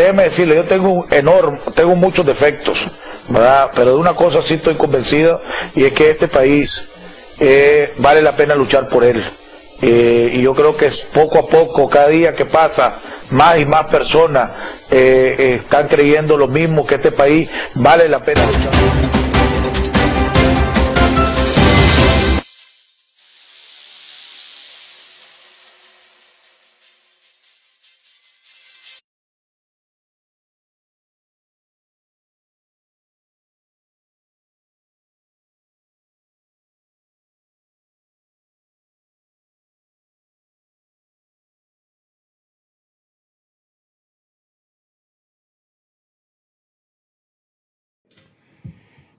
déjeme decirle, yo tengo muchos defectos, ¿verdad? Pero de una cosa sí estoy convencido, y es que este país vale la pena luchar por él. Y yo creo que es poco a poco, cada día que pasa, más y más personas están creyendo lo mismo, que este país vale la pena luchar.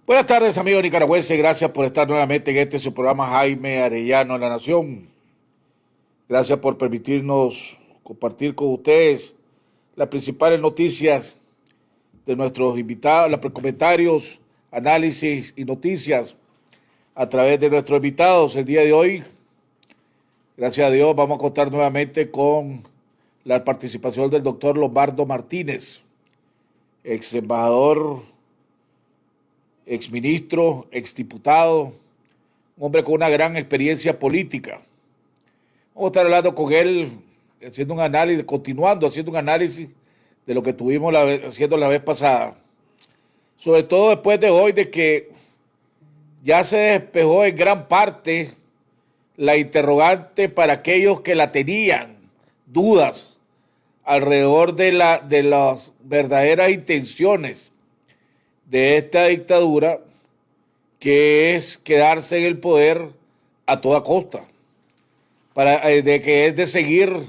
Buenas tardes, amigos nicaragüenses. Gracias por estar nuevamente en su programa Jaime Arellano en la Nación. Gracias por permitirnos compartir con ustedes las principales noticias de nuestros invitados, los comentarios, análisis y noticias a través de nuestros invitados. El día de hoy, gracias a Dios, vamos a contar nuevamente con la participación del doctor Lombardo Martínez, ex embajador, exministro, exdiputado, un hombre con una gran experiencia política. Vamos a estar hablando con él, haciendo un análisis, continuando haciendo un análisis de lo que tuvimos haciendo la vez pasada. Sobre todo después de hoy, de que ya se despejó en gran parte la interrogante para aquellos que la tenían, dudas alrededor de las verdaderas intenciones de esta dictadura, que es quedarse en el poder a toda costa, de que es de seguir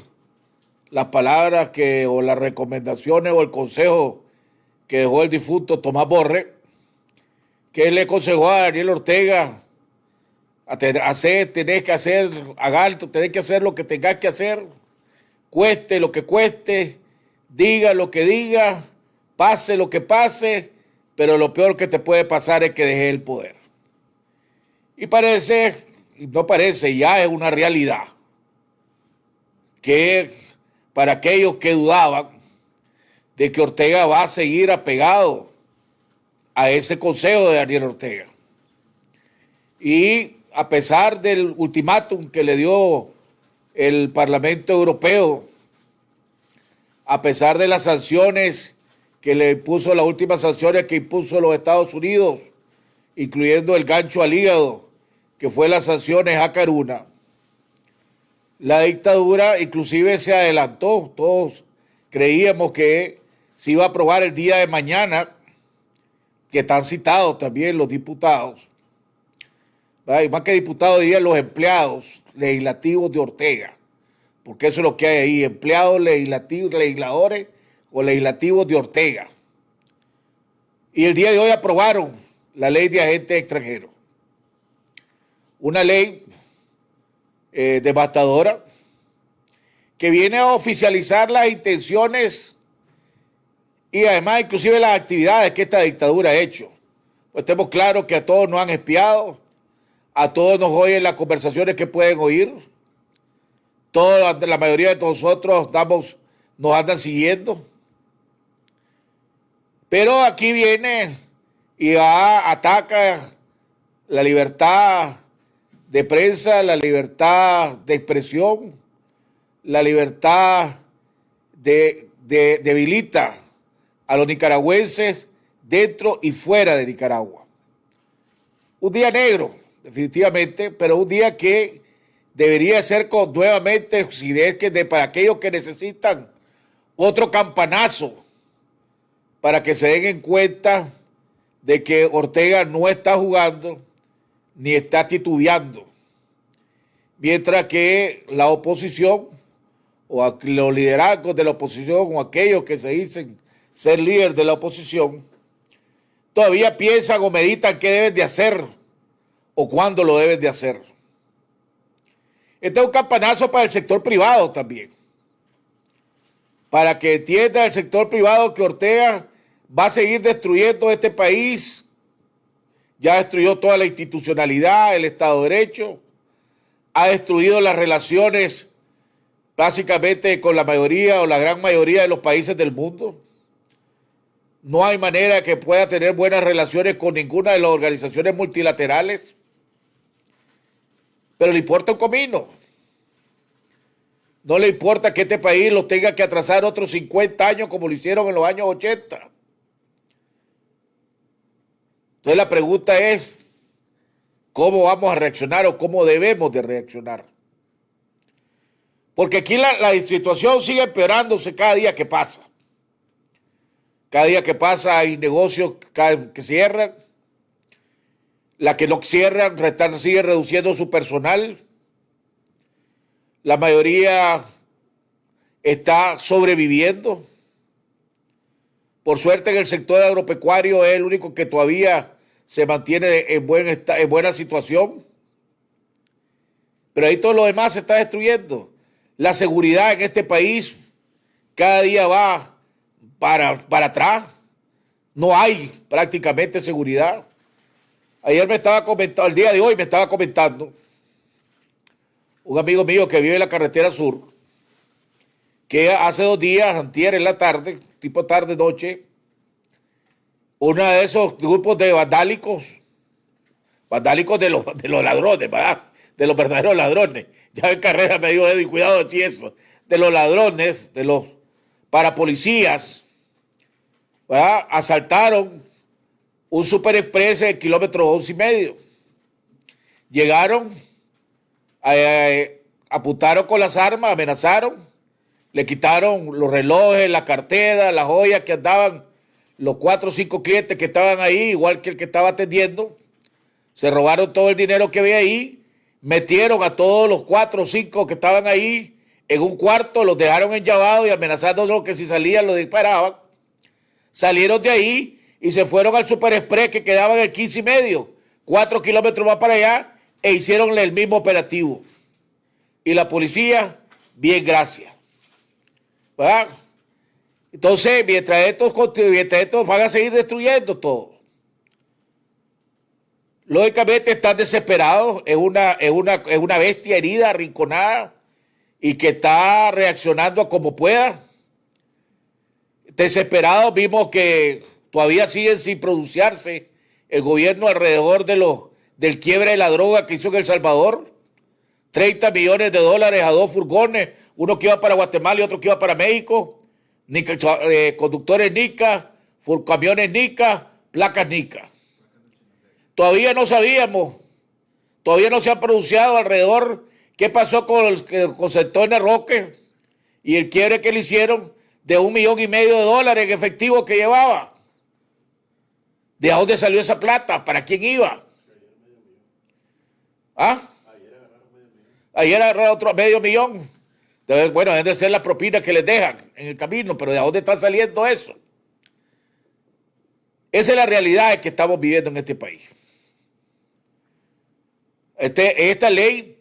las palabras o las recomendaciones o el consejo que dejó el difunto Tomás Borré, que él le aconsejó a Daniel Ortega tenés que hacer lo que tengas que hacer, cueste lo que cueste, diga lo que diga, pase lo que pase, pero lo peor que te puede pasar es que dejes el poder. Y ya es una realidad, que para aquellos que dudaban de que Ortega va a seguir apegado a ese consejo de Daniel Ortega, y a pesar del ultimátum que le dio el Parlamento Europeo, a pesar de las sanciones que le impuso, las últimas sanciones que impuso los Estados Unidos, incluyendo el gancho al hígado, que fue las sanciones a Caruna, la dictadura inclusive se adelantó. Todos creíamos que se iba a aprobar el día de mañana, que están citados también los diputados, y más que diputados dirían los empleados legislativos de Ortega, porque eso es lo que hay ahí, empleados legislativos, legisladores o legislativos de Ortega. Y el día de hoy aprobaron la ley de agentes extranjeros, una ley devastadora, que viene a oficializar las intenciones y además inclusive las actividades que esta dictadura ha hecho. Pues tenemos claro que a todos nos han espiado, a todos nos oyen las conversaciones que pueden oír, la mayoría de nosotros nos andan siguiendo. Pero aquí viene y ataca la libertad de prensa, la libertad de expresión, la libertad debilita a los nicaragüenses dentro y fuera de Nicaragua. Un día negro, definitivamente, pero un día que debería ser nuevamente, si es que para aquellos que necesitan otro campanazo, para que se den en cuenta de que Ortega no está jugando ni está titubeando, mientras que la oposición o los liderazgos de la oposición o aquellos que se dicen ser líder de la oposición todavía piensan o meditan qué deben de hacer o cuándo lo deben de hacer. Este es un campanazo para el sector privado también, para que entienda el sector privado que Ortega va a seguir destruyendo este país. Ya destruyó toda la institucionalidad, el Estado de Derecho, ha destruido las relaciones básicamente con la mayoría o la gran mayoría de los países del mundo. no hay manera que pueda tener buenas relaciones con ninguna de las organizaciones multilaterales, pero le importa un comino. No le importa que este país lo tenga que atrasar otros 50 años como lo hicieron en los años 80. Entonces la pregunta es, ¿cómo vamos a reaccionar o cómo debemos de reaccionar? Porque aquí la situación sigue empeorándose cada día que pasa. Cada día que pasa hay negocios que cierran. La que no cierran sigue reduciendo su personal. La mayoría está sobreviviendo. Por suerte en el sector agropecuario es el único que todavía se mantiene en buena situación. Pero ahí todo lo demás se está destruyendo. La seguridad en este país cada día va para atrás. No hay prácticamente seguridad. Ayer me estaba comentando, el día de hoy me estaba comentando un amigo mío que vive en la carretera sur, que hace 2 días, antier en la tarde, tipo tarde-noche, uno de esos grupos de vandálicos de los ladrones, ¿verdad? De los verdaderos ladrones. Ya en Carrera me dijo, Edwin, cuidado de decir eso. De los ladrones, de los parapolicías, ¿verdad? Asaltaron un Super Express en el kilómetro 11.5. Llegaron, apuntaron con las armas, amenazaron, le quitaron los relojes, la cartera, las joyas que andaban los 4 o 5 clientes que estaban ahí, igual que el que estaba atendiendo. Se robaron todo el dinero que había ahí, metieron a todos los 4 o 5 que estaban ahí en un cuarto, los dejaron enllavados y amenazándolos que si salían los disparaban. Salieron de ahí y se fueron al Super Express que quedaba en el 15.5, 4 kilómetros más para allá, e hicieron el mismo operativo. Y la policía, bien, gracias. ¿Verdad? Entonces, mientras estos van a seguir destruyendo todo. Lógicamente están desesperados, es una bestia herida, arrinconada, y que está reaccionando a como pueda. Desesperados, vimos que todavía siguen sin pronunciarse el gobierno alrededor del quiebre de la droga que hizo en El Salvador. 30 millones de dólares a 2 furgones, uno que iba para Guatemala y otro que iba para México, conductores NICA, camiones NICA, placas NICA. Todavía no sabíamos, todavía no se ha pronunciado alrededor qué pasó con Centones Roque y el quiebre que le hicieron de $1,5 millones de dólares en efectivo que llevaba. ¿De dónde salió esa plata? ¿Para quién iba? ¿Ah? Ayer agarraron otro $0,5 millón. Entonces, bueno, deben de ser las propinas que les dejan en el camino, pero ¿de dónde está saliendo eso? Esa es la realidad que estamos viviendo en este país. Esta ley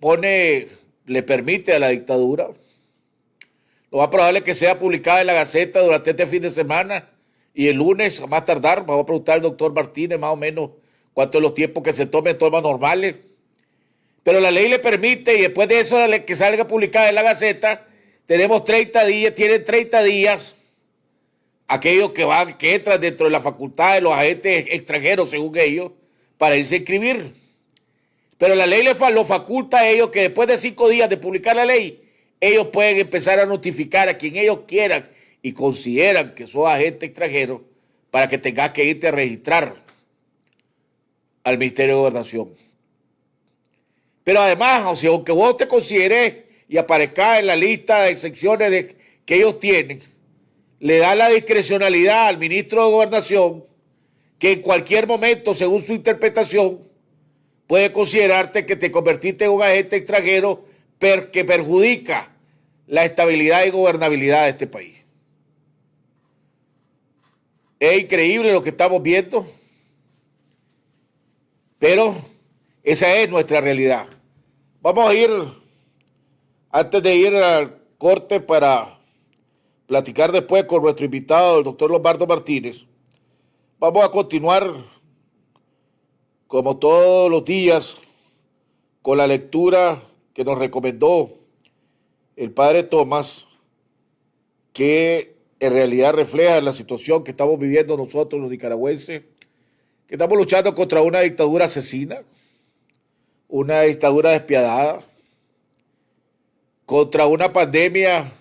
le permite a la dictadura, lo más probable es que sea publicada en la Gaceta durante este fin de semana y el lunes, a más tardar, vamos a preguntar al doctor Martínez más o menos cuántos son los tiempos que se tomen tomas normales. Pero la ley le permite, y después de eso que salga publicada en la Gaceta, tenemos 30 días, tienen 30 días aquellos que entran dentro de la facultad de los agentes extranjeros, según ellos, para irse a inscribir. Pero la ley lo faculta a ellos que después de 5 días de publicar la ley, ellos pueden empezar a notificar a quien ellos quieran y consideran que son agentes extranjeros para que tengas que irte a registrar al Ministerio de Gobernación. Pero además, o sea, aunque vos te consideres y aparezcas en la lista de excepciones que ellos tienen, le da la discrecionalidad al ministro de Gobernación que en cualquier momento, según su interpretación, puede considerarte que te convertiste en un agente extranjero que perjudica la estabilidad y gobernabilidad de este país. Es increíble lo que estamos viendo, pero esa es nuestra realidad. Vamos a ir, antes de ir al corte para platicar después con nuestro invitado, el doctor Lombardo Martínez, vamos a continuar, como todos los días, con la lectura que nos recomendó el padre Tomás, que en realidad refleja la situación que estamos viviendo nosotros los nicaragüenses, que estamos luchando contra una dictadura asesina, una dictadura despiadada, contra una pandemia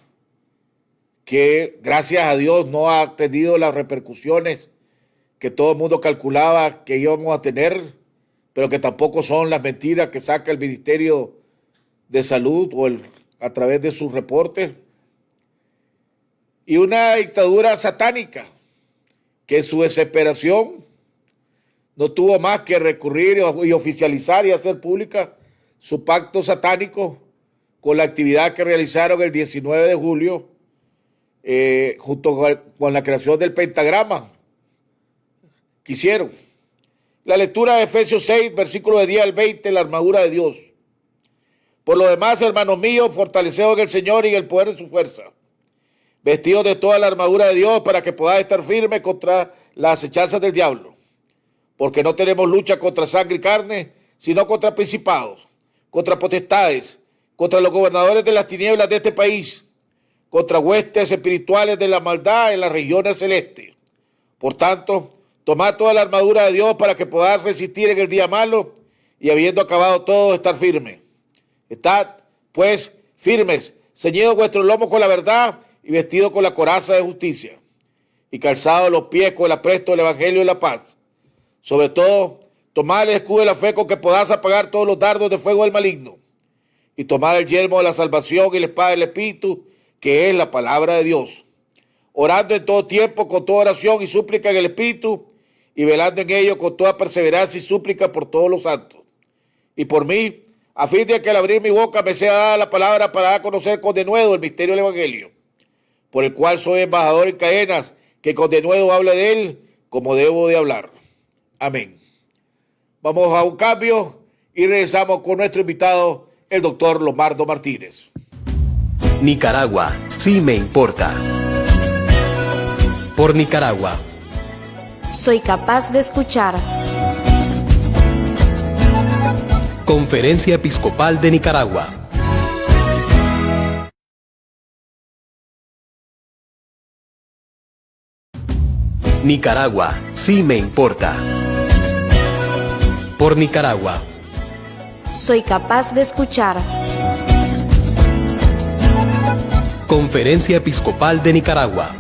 que gracias a Dios no ha tenido las repercusiones que todo el mundo calculaba que íbamos a tener, pero que tampoco son las mentiras que saca el Ministerio de Salud a través de sus reportes. Y una dictadura satánica que en su desesperación no tuvo más que recurrir y oficializar y hacer pública su pacto satánico con la actividad que realizaron el 19 de julio junto con la creación del pentagrama que hicieron. La lectura de Efesios 6, versículo de 10 al 20, la armadura de Dios. Por lo demás, hermanos míos, fortaleceos en el Señor y en el poder de su fuerza, vestidos de toda la armadura de Dios para que podáis estar firmes contra las acechanzas del diablo. Porque no tenemos lucha contra sangre y carne, sino contra principados, contra potestades, contra los gobernadores de las tinieblas de este país, contra huestes espirituales de la maldad en las regiones celestes. Por tanto, tomad toda la armadura de Dios para que podáis resistir en el día malo y habiendo acabado todo, estar firme. Estad, pues, firmes, ceñidos vuestros lomos con la verdad y vestidos con la coraza de justicia y calzados los pies con el apresto del evangelio de la paz. Sobre todo, tomad el escudo de la fe con que podáis apagar todos los dardos de fuego del maligno y tomad el yelmo de la salvación y la espada del Espíritu, que es la palabra de Dios, orando en todo tiempo con toda oración y súplica en el Espíritu y velando en ello con toda perseverancia y súplica por todos los santos. Y por mí, a fin de que al abrir mi boca me sea dada la palabra para dar a conocer con denuedo el misterio del Evangelio, por el cual soy embajador en cadenas, que con denuedo hable de él como debo de hablar. Amén. Vamos a un cambio y regresamos con nuestro invitado, el doctor Lomardo Martínez. Nicaragua, sí me importa. Por Nicaragua. Soy capaz de escuchar. Conferencia Episcopal de Nicaragua. Nicaragua, sí me importa. Por Nicaragua. Soy capaz de escuchar. Conferencia Episcopal de Nicaragua.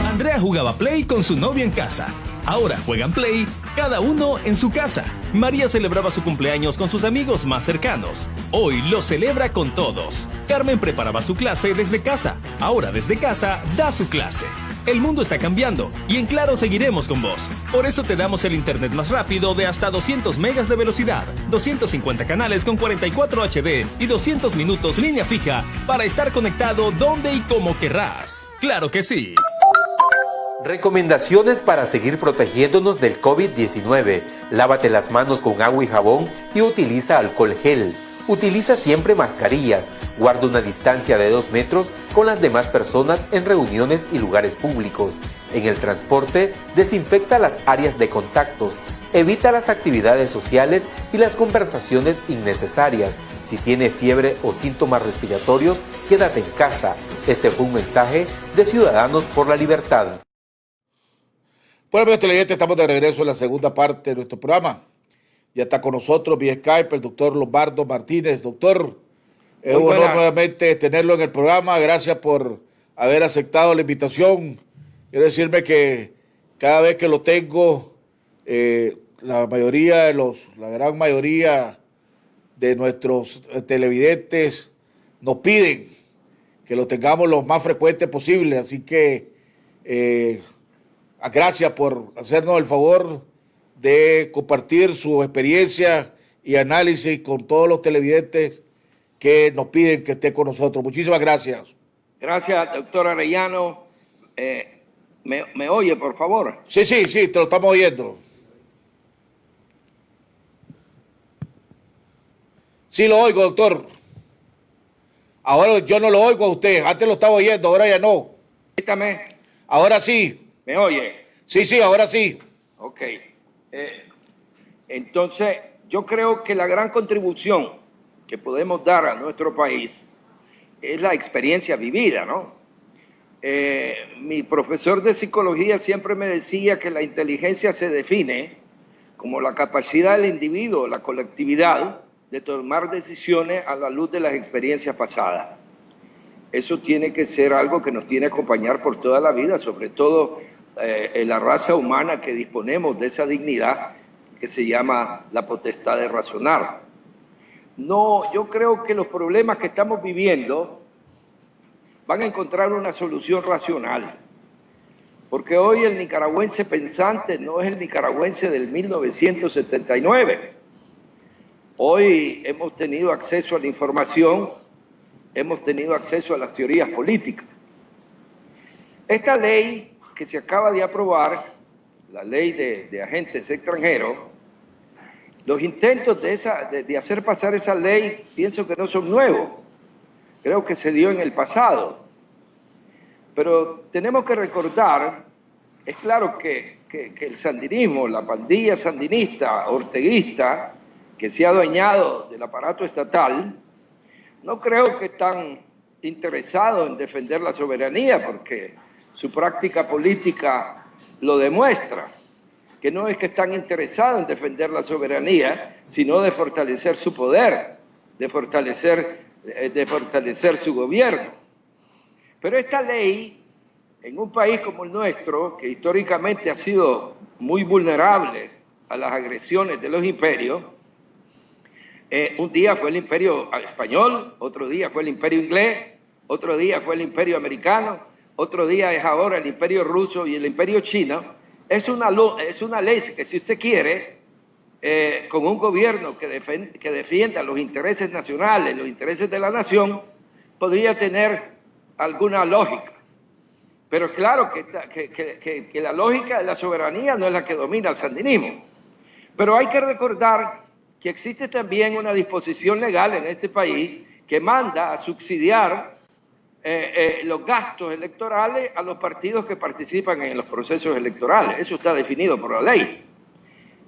Andrea jugaba Play con su novia en casa. Ahora juegan Play, cada uno en su casa. María celebraba su cumpleaños con sus amigos más cercanos. Hoy lo celebra con todos. Carmen preparaba su clase desde casa. Ahora desde casa da su clase. El mundo está cambiando y en Claro seguiremos con vos. Por eso te damos el internet más rápido de hasta 200 megas de velocidad, 250 canales con 44 HD y 200 minutos línea fija para estar conectado donde y como querrás. ¡Claro que sí! Recomendaciones para seguir protegiéndonos del COVID-19. Lávate las manos con agua y jabón y utiliza alcohol gel. Utiliza siempre mascarillas. Guarda una distancia de 2 metros con las demás personas en reuniones y lugares públicos. En el transporte, desinfecta las áreas de contactos. Evita las actividades sociales y las conversaciones innecesarias. Si tiene fiebre o síntomas respiratorios, quédate en casa. Este fue un mensaje de Ciudadanos por la Libertad. Bueno, amigos televidentes, estamos de regreso en la segunda parte de nuestro programa. Ya está con nosotros vía Skype el doctor Lomardo Martínez. Doctor, es un honor nuevamente tenerlo en el programa. Gracias por haber aceptado la invitación. Quiero decirme que cada vez que lo tengo, la gran mayoría de nuestros televidentes nos piden que lo tengamos lo más frecuente posible. Así que gracias por hacernos el favor de compartir su experiencia y análisis con todos los televidentes que nos piden que esté con nosotros. Muchísimas gracias. Gracias, doctor Arellano. ¿Me oye, por favor? Sí, te lo estamos oyendo. Sí, lo oigo, doctor. Ahora yo no lo oigo a usted. Antes lo estaba oyendo, ahora ya no. Quítame. Ahora sí. ¿Me oye? Sí, ahora sí. Ok. Entonces, yo creo que la gran contribución que podemos dar a nuestro país es la experiencia vivida, ¿no? Mi profesor de psicología siempre me decía que la inteligencia se define como la capacidad del individuo, la colectividad, de tomar decisiones a la luz de las experiencias pasadas. Eso tiene que ser algo que nos tiene que acompañar por toda la vida, sobre todo en la raza humana, que disponemos de esa dignidad que se llama la potestad de razonar. No, yo creo que los problemas que estamos viviendo van a encontrar una solución racional, porque hoy el nicaragüense pensante no es el nicaragüense del 1979. Hoy hemos tenido acceso a la información, hemos tenido acceso a las teorías políticas. Esta ley que se acaba de aprobar, la ley de agentes extranjeros, los intentos de hacer pasar esa ley pienso que no son nuevos. Creo que se dio en el pasado. Pero tenemos que recordar, es claro que el sandinismo, la pandilla sandinista, orteguista, que se ha adueñado del aparato estatal, no creo que están interesados en defender la soberanía, porque su práctica política lo demuestra, que no es que están interesados en defender la soberanía, sino de fortalecer su poder, de fortalecer su gobierno. Pero esta ley, en un país como el nuestro, que históricamente ha sido muy vulnerable a las agresiones de los imperios, un día fue el imperio español, otro día fue el imperio inglés, otro día fue el imperio americano, otro día es ahora el imperio ruso y el imperio chino. Es una ley que, si usted quiere, con un gobierno que defienda los intereses nacionales, los intereses de la nación, podría tener alguna lógica. Pero claro que la lógica de la soberanía no es la que domina el sandinismo. Pero hay que recordar que existe también una disposición legal en este país que manda a subsidiar los gastos electorales a los partidos que participan en los procesos electorales. Eso está definido por la ley.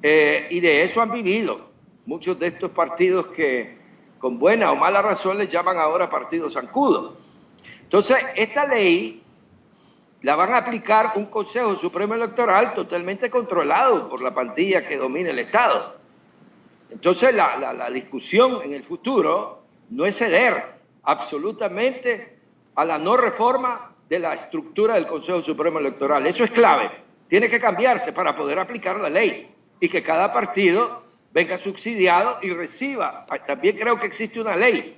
Y de eso han vivido muchos de estos partidos que, con buena o mala razón, les llaman ahora partidos zancudos. Entonces, esta ley la van a aplicar un Consejo Supremo Electoral totalmente controlado por la pandilla que domina el Estado. Entonces, la discusión en el futuro no es ceder absolutamente a la no reforma de la estructura del Consejo Supremo Electoral. Eso es clave. Tiene que cambiarse para poder aplicar la ley y que cada partido venga subsidiado y reciba. También creo que existe una ley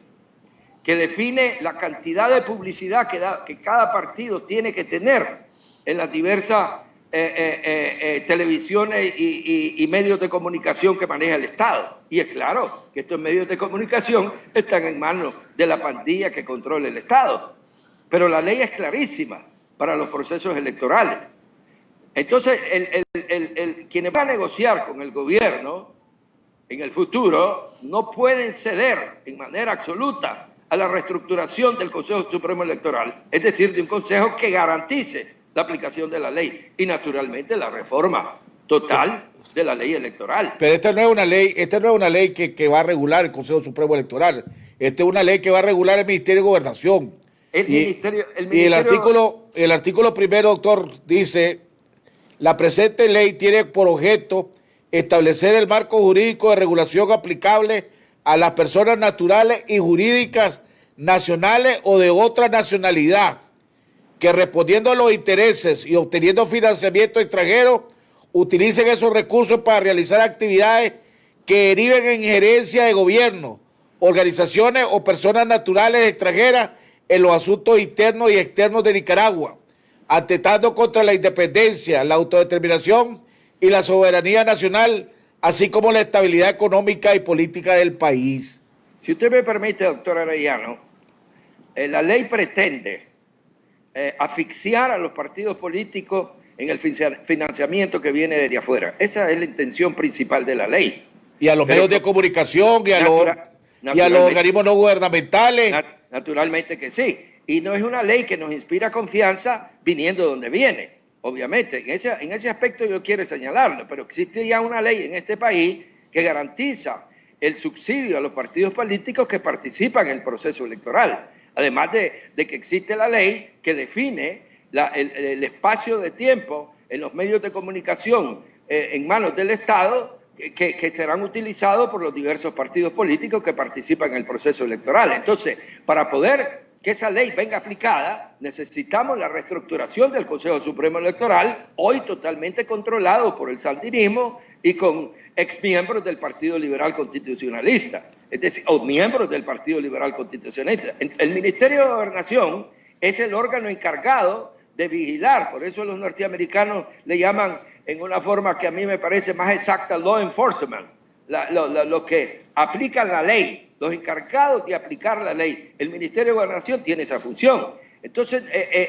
que define la cantidad de publicidad que cada partido tiene que tener en las diversas televisiones y medios de comunicación que maneja el Estado. Y es claro que estos medios de comunicación están en manos de la pandilla que controla el Estado. Pero la ley es clarísima para los procesos electorales. Entonces, quienes van a negociar con el gobierno en el futuro no pueden ceder en manera absoluta a la reestructuración del Consejo Supremo Electoral, es decir, de un consejo que garantice la aplicación de la ley y, naturalmente, la reforma total de la ley electoral. Pero esta no es una ley que va a regular el Consejo Supremo Electoral. Esta es una ley que va a regular el Ministerio de Gobernación. Y el artículo primero, doctor, dice: la presente ley tiene por objeto establecer el marco jurídico de regulación aplicable a las personas naturales y jurídicas nacionales o de otra nacionalidad que, respondiendo a los intereses y obteniendo financiamiento extranjero, utilicen esos recursos para realizar actividades que deriven en injerencia de gobierno, organizaciones o personas naturales extranjeras en los asuntos internos y externos de Nicaragua, atentando contra la independencia, la autodeterminación y la soberanía nacional, así como la estabilidad económica y política del país. Si usted me permite, doctor Arellano, la ley pretende asfixiar a los partidos políticos en el financiamiento que viene desde afuera. Esa es la intención principal de la ley. Y a los medios de comunicación y a los organismos no gubernamentales. Naturalmente que sí. Y no es una ley que nos inspira confianza viniendo de donde viene. Obviamente, en ese aspecto yo quiero señalarlo, pero existe ya una ley en este país que garantiza el subsidio a los partidos políticos que participan en el proceso electoral. Además de que existe la ley que define el espacio de tiempo en los medios de comunicación en manos del Estado que serán utilizados por los diversos partidos políticos que participan en el proceso electoral. Entonces, para poder que esa ley venga aplicada, necesitamos la reestructuración del Consejo Supremo Electoral, hoy totalmente controlado por el sandinismo y con exmiembros del Partido Liberal Constitucionalista, es decir, o miembros del Partido Liberal Constitucionalista. El Ministerio de Gobernación es el órgano encargado de vigilar, por eso los norteamericanos le llaman en una forma que a mí me parece más exacta law enforcement, los que aplican la ley, los encargados de aplicar la ley. El Ministerio de Gobernación tiene esa función. Entonces,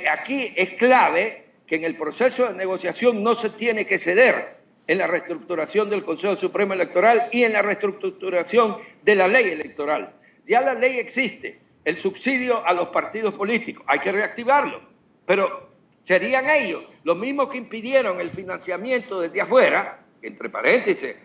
aquí es clave que en el proceso de negociación no se tiene que ceder en la reestructuración del Consejo Supremo Electoral y en la reestructuración de la ley electoral. Ya la ley existe, el subsidio a los partidos políticos, hay que reactivarlo, pero serían ellos los mismos que impidieron el financiamiento desde afuera, entre paréntesis,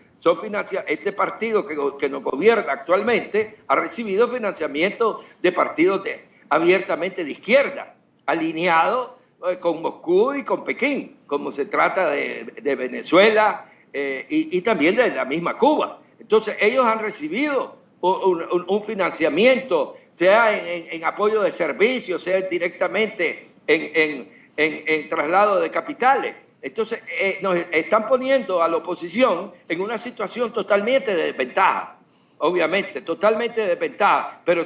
este partido que nos gobierna actualmente ha recibido financiamiento de partidos abiertamente de izquierda, alineado con Moscú y con Pekín, como se trata de Venezuela y también de la misma Cuba. Entonces ellos han recibido un financiamiento, sea en apoyo de servicios, sea directamente en traslado de capitales. Entonces nos están poniendo a la oposición en una situación totalmente de desventaja, obviamente, totalmente de desventaja, pero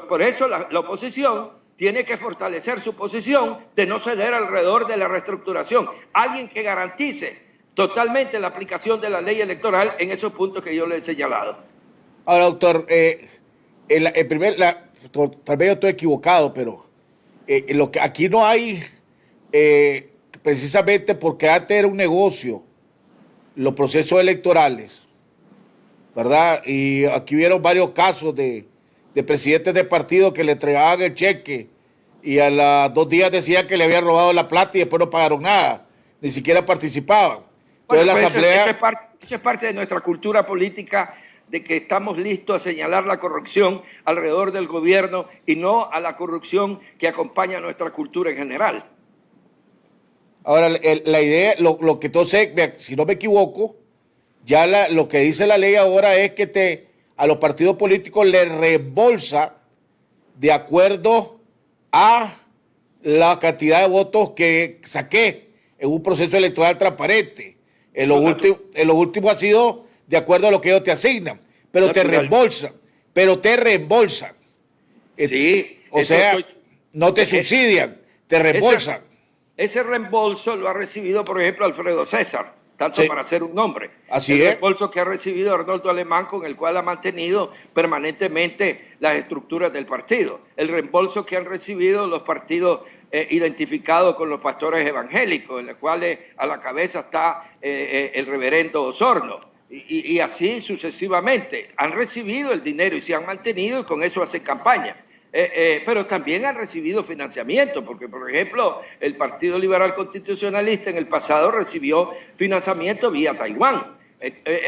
por eso la oposición tiene que fortalecer su posición de no ceder alrededor de la reestructuración. Alguien que garantice totalmente la aplicación de la ley electoral en esos puntos que yo le he señalado. Ahora, doctor, tal vez yo estoy equivocado, pero lo que aquí no hay, precisamente porque antes era un negocio, los procesos electorales, ¿verdad? Y aquí hubieron varios casos de presidentes de partidos que le entregaban el cheque y a los 2 días decían que le habían robado la plata y después no pagaron nada, ni siquiera participaban. Entonces, bueno, la asamblea... eso es parte de nuestra cultura política, de que estamos listos a señalar la corrupción alrededor del gobierno y no a la corrupción que acompaña a nuestra cultura en general. Ahora, la idea, lo que entonces, si no me equivoco, ya lo que dice la ley ahora es que a los partidos políticos les reembolsa de acuerdo a la cantidad de votos que saqué en un proceso electoral transparente. En lo último ha sido de acuerdo a lo que ellos te asignan, pero te reembolsan, Sí. O sea, no te subsidian, te reembolsan. Ese reembolso lo ha recibido, por ejemplo, Alfredo César, tanto sí, para ser un nombre. Así el es. reembolso que ha recibido Arnoldo Alemán, con el cual ha mantenido permanentemente las estructuras del partido. El reembolso que han recibido los partidos identificados con los pastores evangélicos, en los cuales a la cabeza está el reverendo Osorno. Y así sucesivamente. Han recibido el dinero y se han mantenido y con eso hacen campaña. Pero también han recibido financiamiento, porque por ejemplo el Partido Liberal Constitucionalista en el pasado recibió financiamiento vía Taiwán.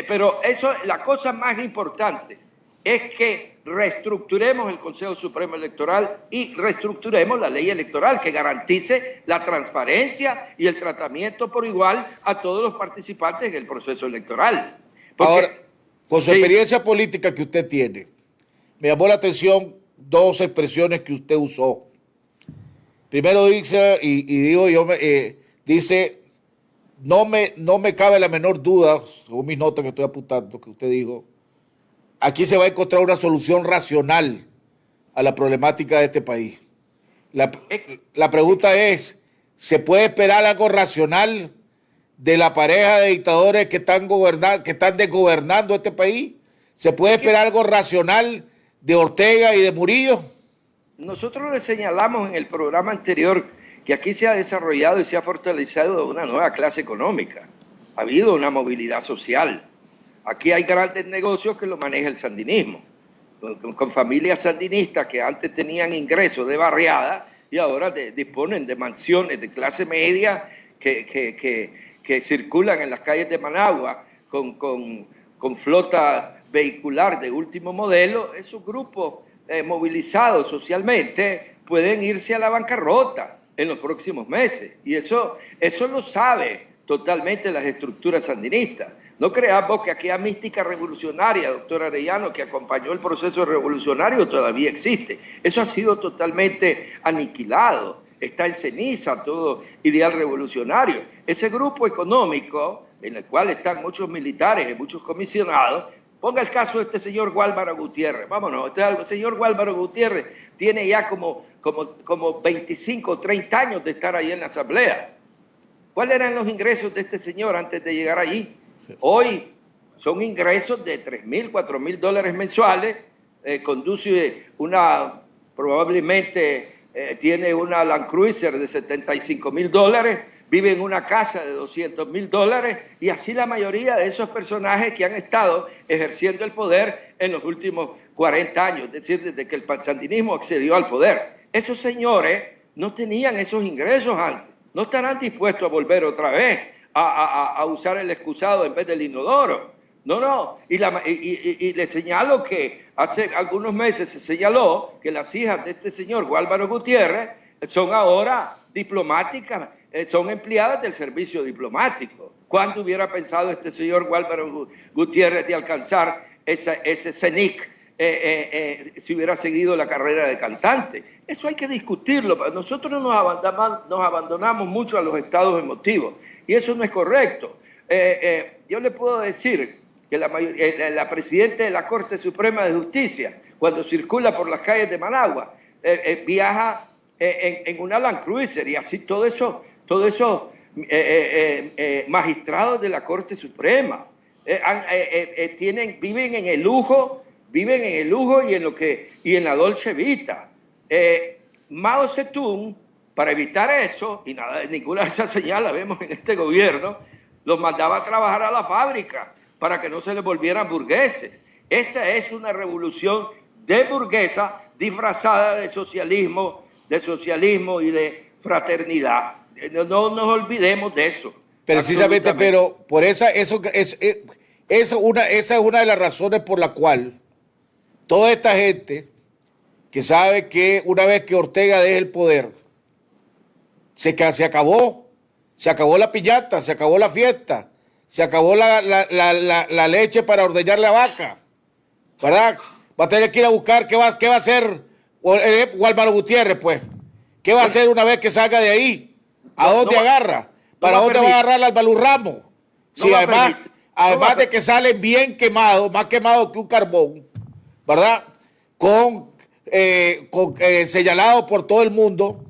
Pero eso, la cosa más importante es que reestructuremos el Consejo Supremo Electoral y reestructuremos la ley electoral que garantice la transparencia y el tratamiento por igual a todos los participantes en el proceso electoral. Porque, ahora, con su experiencia política que usted tiene, me llamó la atención 2 expresiones que usted usó. Primero dice, dice, no me cabe la menor duda, según mis notas que estoy apuntando, que usted dijo, aquí se va a encontrar una solución racional a la problemática de este país. La pregunta es, ¿se puede esperar algo racional de la pareja de dictadores que están desgobernando este país? ¿Se puede esperar algo racional de Ortega y de Murillo? Nosotros le señalamos en el programa anterior que aquí se ha desarrollado y se ha fortalecido una nueva clase económica. Ha habido una movilidad social. Aquí hay grandes negocios que lo maneja el sandinismo, con familias sandinistas que antes tenían ingresos de barriada y ahora disponen de mansiones de clase media que circulan en las calles de Managua con flota vehicular de último modelo. Esos grupos movilizados socialmente pueden irse a la bancarrota en los próximos meses. Y eso lo sabe totalmente las estructuras sandinistas. No creamos que aquella mística revolucionaria, doctor Arellano, que acompañó el proceso revolucionario todavía existe. Eso ha sido totalmente aniquilado. Está en ceniza todo ideal revolucionario. Ese grupo económico, en el cual están muchos militares y muchos comisionados, ponga el caso de este señor Guálvaro Gutiérrez. Vámonos, el señor Guálvaro Gutiérrez tiene ya como 25 o 30 años de estar ahí en la asamblea. ¿Cuáles eran los ingresos de este señor antes de llegar allí? Hoy son ingresos de $3,000, $4,000 mensuales, conduce probablemente tiene una Land Cruiser de $75,000, vive en una casa de $200,000 y así la mayoría de esos personajes que han estado ejerciendo el poder en los últimos 40 años, es decir, desde que el sandinismo accedió al poder. Esos señores no tenían esos ingresos antes, no estarán dispuestos a volver otra vez a usar el excusado en vez del inodoro. No. Y le señalo que hace algunos meses se señaló que las hijas de este señor Guálvaro Gutiérrez son ahora diplomáticas, son empleadas del servicio diplomático. ¿Cuándo hubiera pensado este señor Guálvaro Gutiérrez de alcanzar ese CENIC si hubiera seguido la carrera de cantante? Eso hay que discutirlo. Nosotros nos abandonamos mucho a los estados emotivos y eso no es correcto. Yo le puedo decir que la presidenta de la Corte Suprema de Justicia, cuando circula por las calles de Managua, viaja en una Land Cruiser y así todo eso magistrados de la Corte Suprema viven en el lujo y en la Dolce Vita. Mao Zedong, para evitar eso, y ninguna de esas señales la vemos en este gobierno, los mandaba a trabajar a la fábrica para que no se les volvieran burgueses. Esta es una revolución de burguesa disfrazada de socialismo y de fraternidad. No nos olvidemos de eso. Precisamente, pero por esa es una de las razones por la cual toda esta gente que sabe que una vez que Ortega deje el poder, se acabó la piñata, se acabó la fiesta, se acabó la leche para ordeñar la vaca, ¿verdad? Va a tener que ir a buscar qué va a hacer Guálvaro Gutiérrez, pues. ¿Qué va a hacer una vez que salga de ahí? ¿A dónde agarra? ¿Para dónde va a agarrar al Balú Ramos? Si además de que salen bien quemados, más quemados que un carbón, ¿verdad? Señalado por todo el mundo,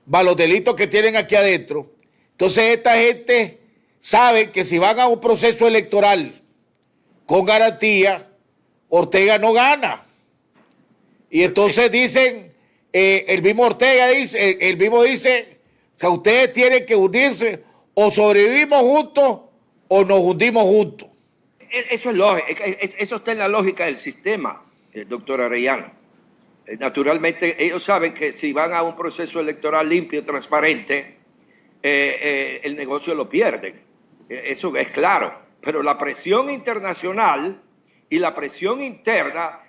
para los delitos que tienen aquí adentro. Entonces esta gente sabe que si van a un proceso electoral con garantía, Ortega no gana. Y entonces dicen, el mismo Ortega dice, o sea, ustedes tienen que unirse, o sobrevivimos juntos o nos hundimos juntos. Eso es lógico, eso está en la lógica del sistema, doctor Arellano. Naturalmente, ellos saben que si van a un proceso electoral limpio, transparente, el negocio lo pierden. Eso es claro. Pero la presión internacional y la presión interna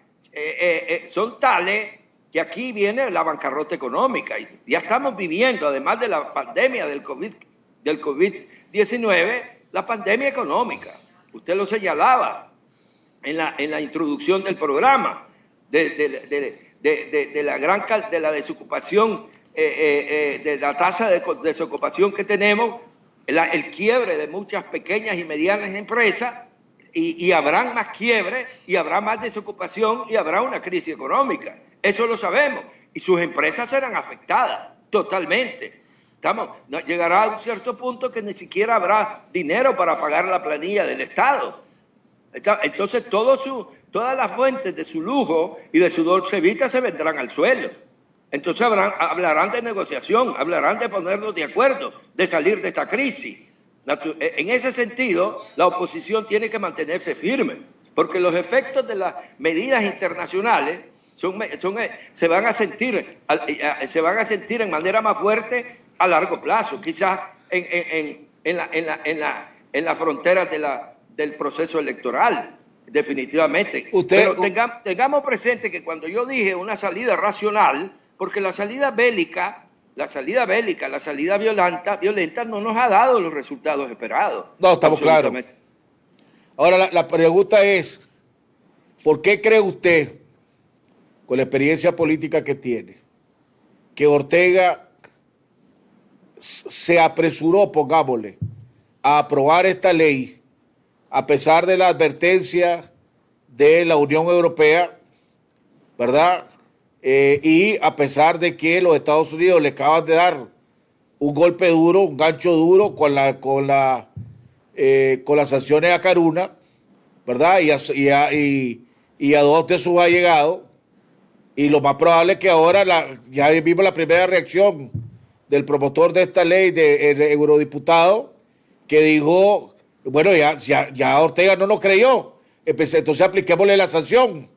son tales que aquí viene la bancarrota económica. Y ya estamos viviendo, además de la pandemia del COVID-19, la pandemia económica. Usted lo señalaba en la introducción del programa, de la desocupación, de la tasa de desocupación que tenemos, el quiebre de muchas pequeñas y medianas empresas, y habrán más quiebres, y habrá más desocupación, y habrá una crisis económica. Eso lo sabemos. Y sus empresas serán afectadas totalmente. Llegará a un cierto punto que ni siquiera habrá dinero para pagar la planilla del Estado. Entonces todas las fuentes de su lujo y de su Dolce Vita se vendrán al suelo. Entonces hablarán de negociación, hablarán de ponernos de acuerdo, de salir de esta crisis. En ese sentido, la oposición tiene que mantenerse firme, porque los efectos de las medidas internacionales se van a sentir en manera más fuerte a largo plazo, quizás en las fronteras del proceso electoral. definitivamente. Pero tengamos presente que cuando yo dije una salida racional, porque la salida bélica, la salida violenta no nos ha dado los resultados esperados. No, estamos claros. Ahora, la pregunta es, ¿por qué cree usted, con la experiencia política que tiene, que Ortega se apresuró, pongámosle, a aprobar esta ley a pesar de la advertencia de la Unión Europea, ¿verdad? Y a pesar de que los Estados Unidos le acaban de dar un golpe duro, un gancho duro con las sanciones a Caruna, ¿verdad? Y a dos de sus allegados. Y lo más probable es que ahora ya vimos la primera reacción del promotor de esta ley, del eurodiputado, que dijo, bueno, ya Ortega no nos creyó, entonces apliquémosle la sanción.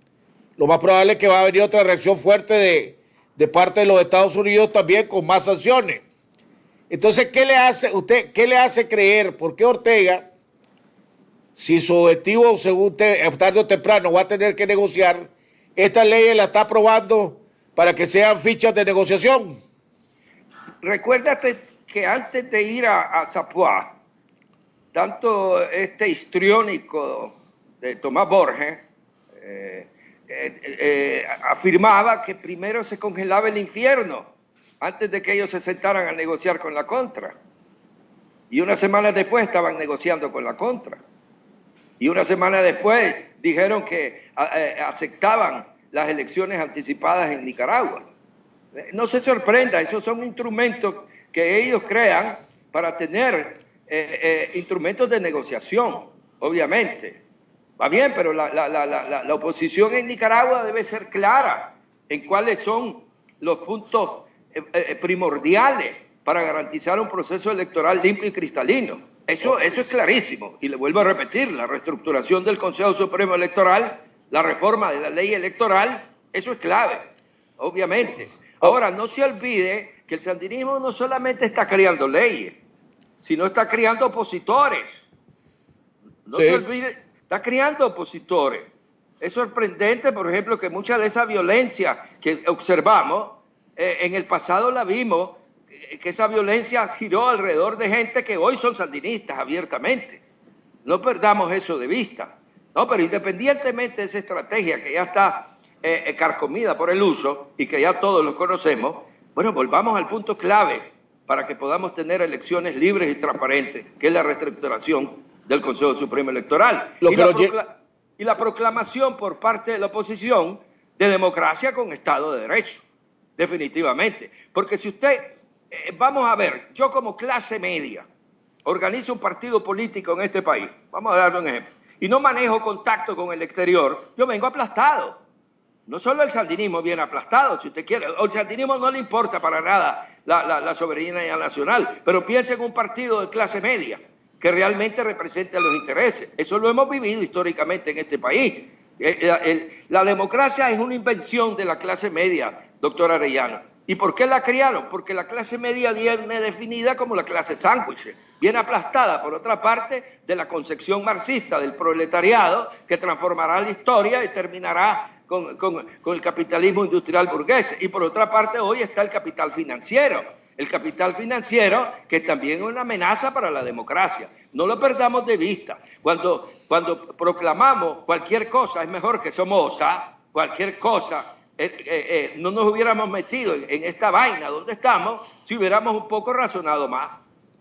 Lo más probable es que va a venir otra reacción fuerte de parte de los Estados Unidos también con más sanciones. Entonces, ¿qué le hace creer? ¿Por qué Ortega, si su objetivo, según usted, tarde o temprano va a tener que negociar, esta ley la está aprobando para que sean fichas de negociación? Recuérdate que antes de ir a Zapoá, tanto este histriónico de Tomás Borges afirmaba que primero se congelaba el infierno antes de que ellos se sentaran a negociar con la contra. Y una semana después estaban negociando con la contra. Y una semana después dijeron que aceptaban las elecciones anticipadas en Nicaragua. No se sorprenda, esos son instrumentos que ellos crean para tener instrumentos de negociación, obviamente. Va bien, pero la oposición en Nicaragua debe ser clara en cuáles son los puntos primordiales para garantizar un proceso electoral limpio y cristalino. Eso es clarísimo. Y le vuelvo a repetir, la reestructuración del Consejo Supremo Electoral, la reforma de la ley electoral, eso es clave, obviamente. Ahora, no se olvide que el sandinismo no solamente está creando leyes, sino está creando opositores. No se olvide, está creando opositores. Es sorprendente, por ejemplo, que mucha de esa violencia que observamos, en el pasado la vimos, que esa violencia giró alrededor de gente que hoy son sandinistas abiertamente. No perdamos eso de vista. No, pero independientemente de esa estrategia que ya está carcomida por el uso y que ya todos lo conocemos, bueno, volvamos al punto clave para que podamos tener elecciones libres y transparentes, que es la reestructuración del Consejo Supremo Electoral. Y la proclamación por parte de la oposición de democracia con Estado de Derecho, definitivamente. Porque si usted, vamos a ver, yo como clase media organizo un partido político en este país, vamos a darle un ejemplo, y no manejo contacto con el exterior, yo vengo aplastado. No solo el sandinismo viene aplastado, si usted quiere, al sandinismo no le importa para nada la soberanía nacional, pero piensa en un partido de clase media que realmente represente los intereses. Eso lo hemos vivido históricamente en este país. La democracia es una invención de la clase media, doctor Arellano. ¿Y por qué la crearon? Porque la clase media viene definida como la clase sándwich, viene aplastada, por otra parte, de la concepción marxista del proletariado que transformará la historia y terminará con el capitalismo industrial burgués. Y por otra parte, hoy está el capital financiero que también es una amenaza para la democracia. No lo perdamos de vista. Cuando proclamamos cualquier cosa es mejor que Somoza, cualquier cosa, no nos hubiéramos metido en esta vaina donde estamos si hubiéramos un poco razonado más.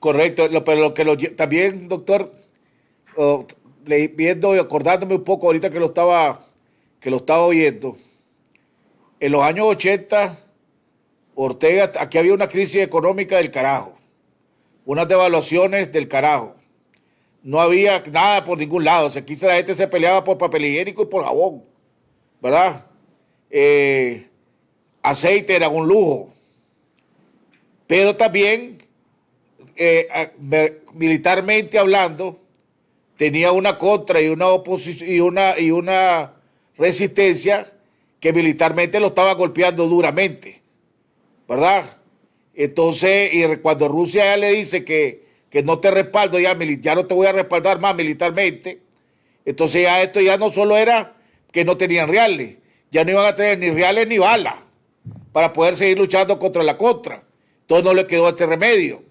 Correcto, pero también, doctor, viendo y acordándome un poco ahorita que lo estaba oyendo, en los años 80, Ortega, aquí había una crisis económica del carajo, unas devaluaciones del carajo, no había nada por ningún lado, la gente se peleaba por papel higiénico y por jabón, ¿verdad? Aceite era un lujo, pero también militarmente hablando tenía una contra y una oposición y una resistencia que militarmente lo estaba golpeando duramente, ¿verdad? Entonces, y cuando Rusia ya le dice que no te respaldo, ya no te voy a respaldar más militarmente, Entonces ya esto ya no solo era que no tenían reales, ya no iban a tener ni reales ni balas para poder seguir luchando contra la contra. Entonces no le quedó este remedio.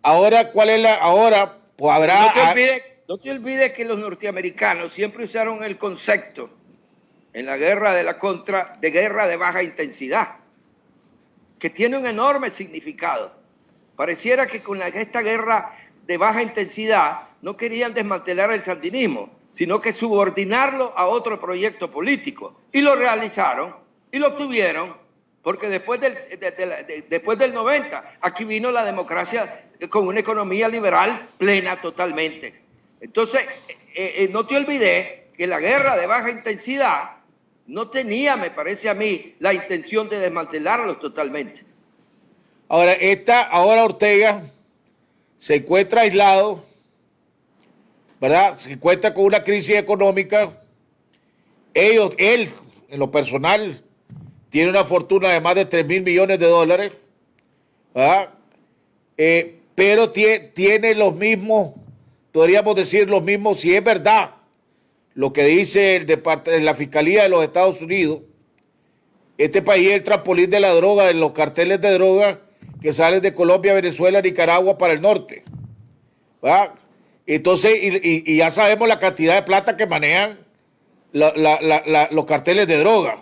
Ahora, ¿cuál es la? Ahora, pues habrá. No te olvides que los norteamericanos siempre usaron el concepto en la guerra de la contra de guerra de baja intensidad, que tiene un enorme significado. Pareciera que con esta guerra de baja intensidad no querían desmantelar el sandinismo, sino que subordinarlo a otro proyecto político. Y lo realizaron y lo obtuvieron, porque después del 90, aquí vino la democracia con una economía liberal plena totalmente. Entonces, no te olvides que la guerra de baja intensidad no tenía, me parece a mí, la intención de desmantelarlos totalmente. Ahora Ortega se encuentra aislado, ¿verdad? Se encuentra con una crisis económica. Él, en lo personal, tiene una fortuna de más de 3.000 millones de dólares, ¿verdad? Pero tiene los mismos, podríamos decir los mismos, si es verdad lo que dice la Fiscalía de los Estados Unidos. Este país es el trampolín de la droga, de los carteles de droga que salen de Colombia, Venezuela, Nicaragua para el norte, ¿verdad? Entonces, y ya sabemos la cantidad de plata que manejan los carteles de droga,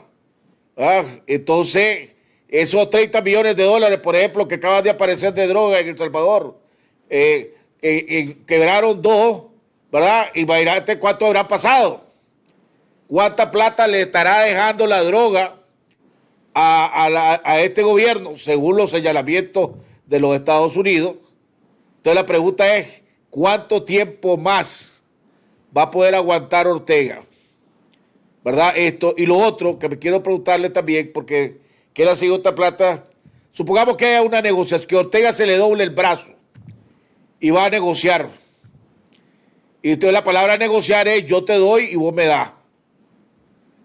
¿verdad? Entonces, esos 30 millones de dólares, por ejemplo, que acaban de aparecer de droga en El Salvador, quebraron 2, ¿verdad? Imagínate cuánto habrá pasado. ¿Cuánta plata le estará dejando la droga a este gobierno, según los señalamientos de los Estados Unidos? Entonces la pregunta es, ¿cuánto tiempo más va a poder aguantar Ortega? ¿Verdad? Esto y lo otro que me quiero preguntarle también, porque que él ha sido esta plata, supongamos que haya una negociación, que Ortega se le doble el brazo y va a negociar. Y entonces la palabra negociar es yo te doy y vos me das.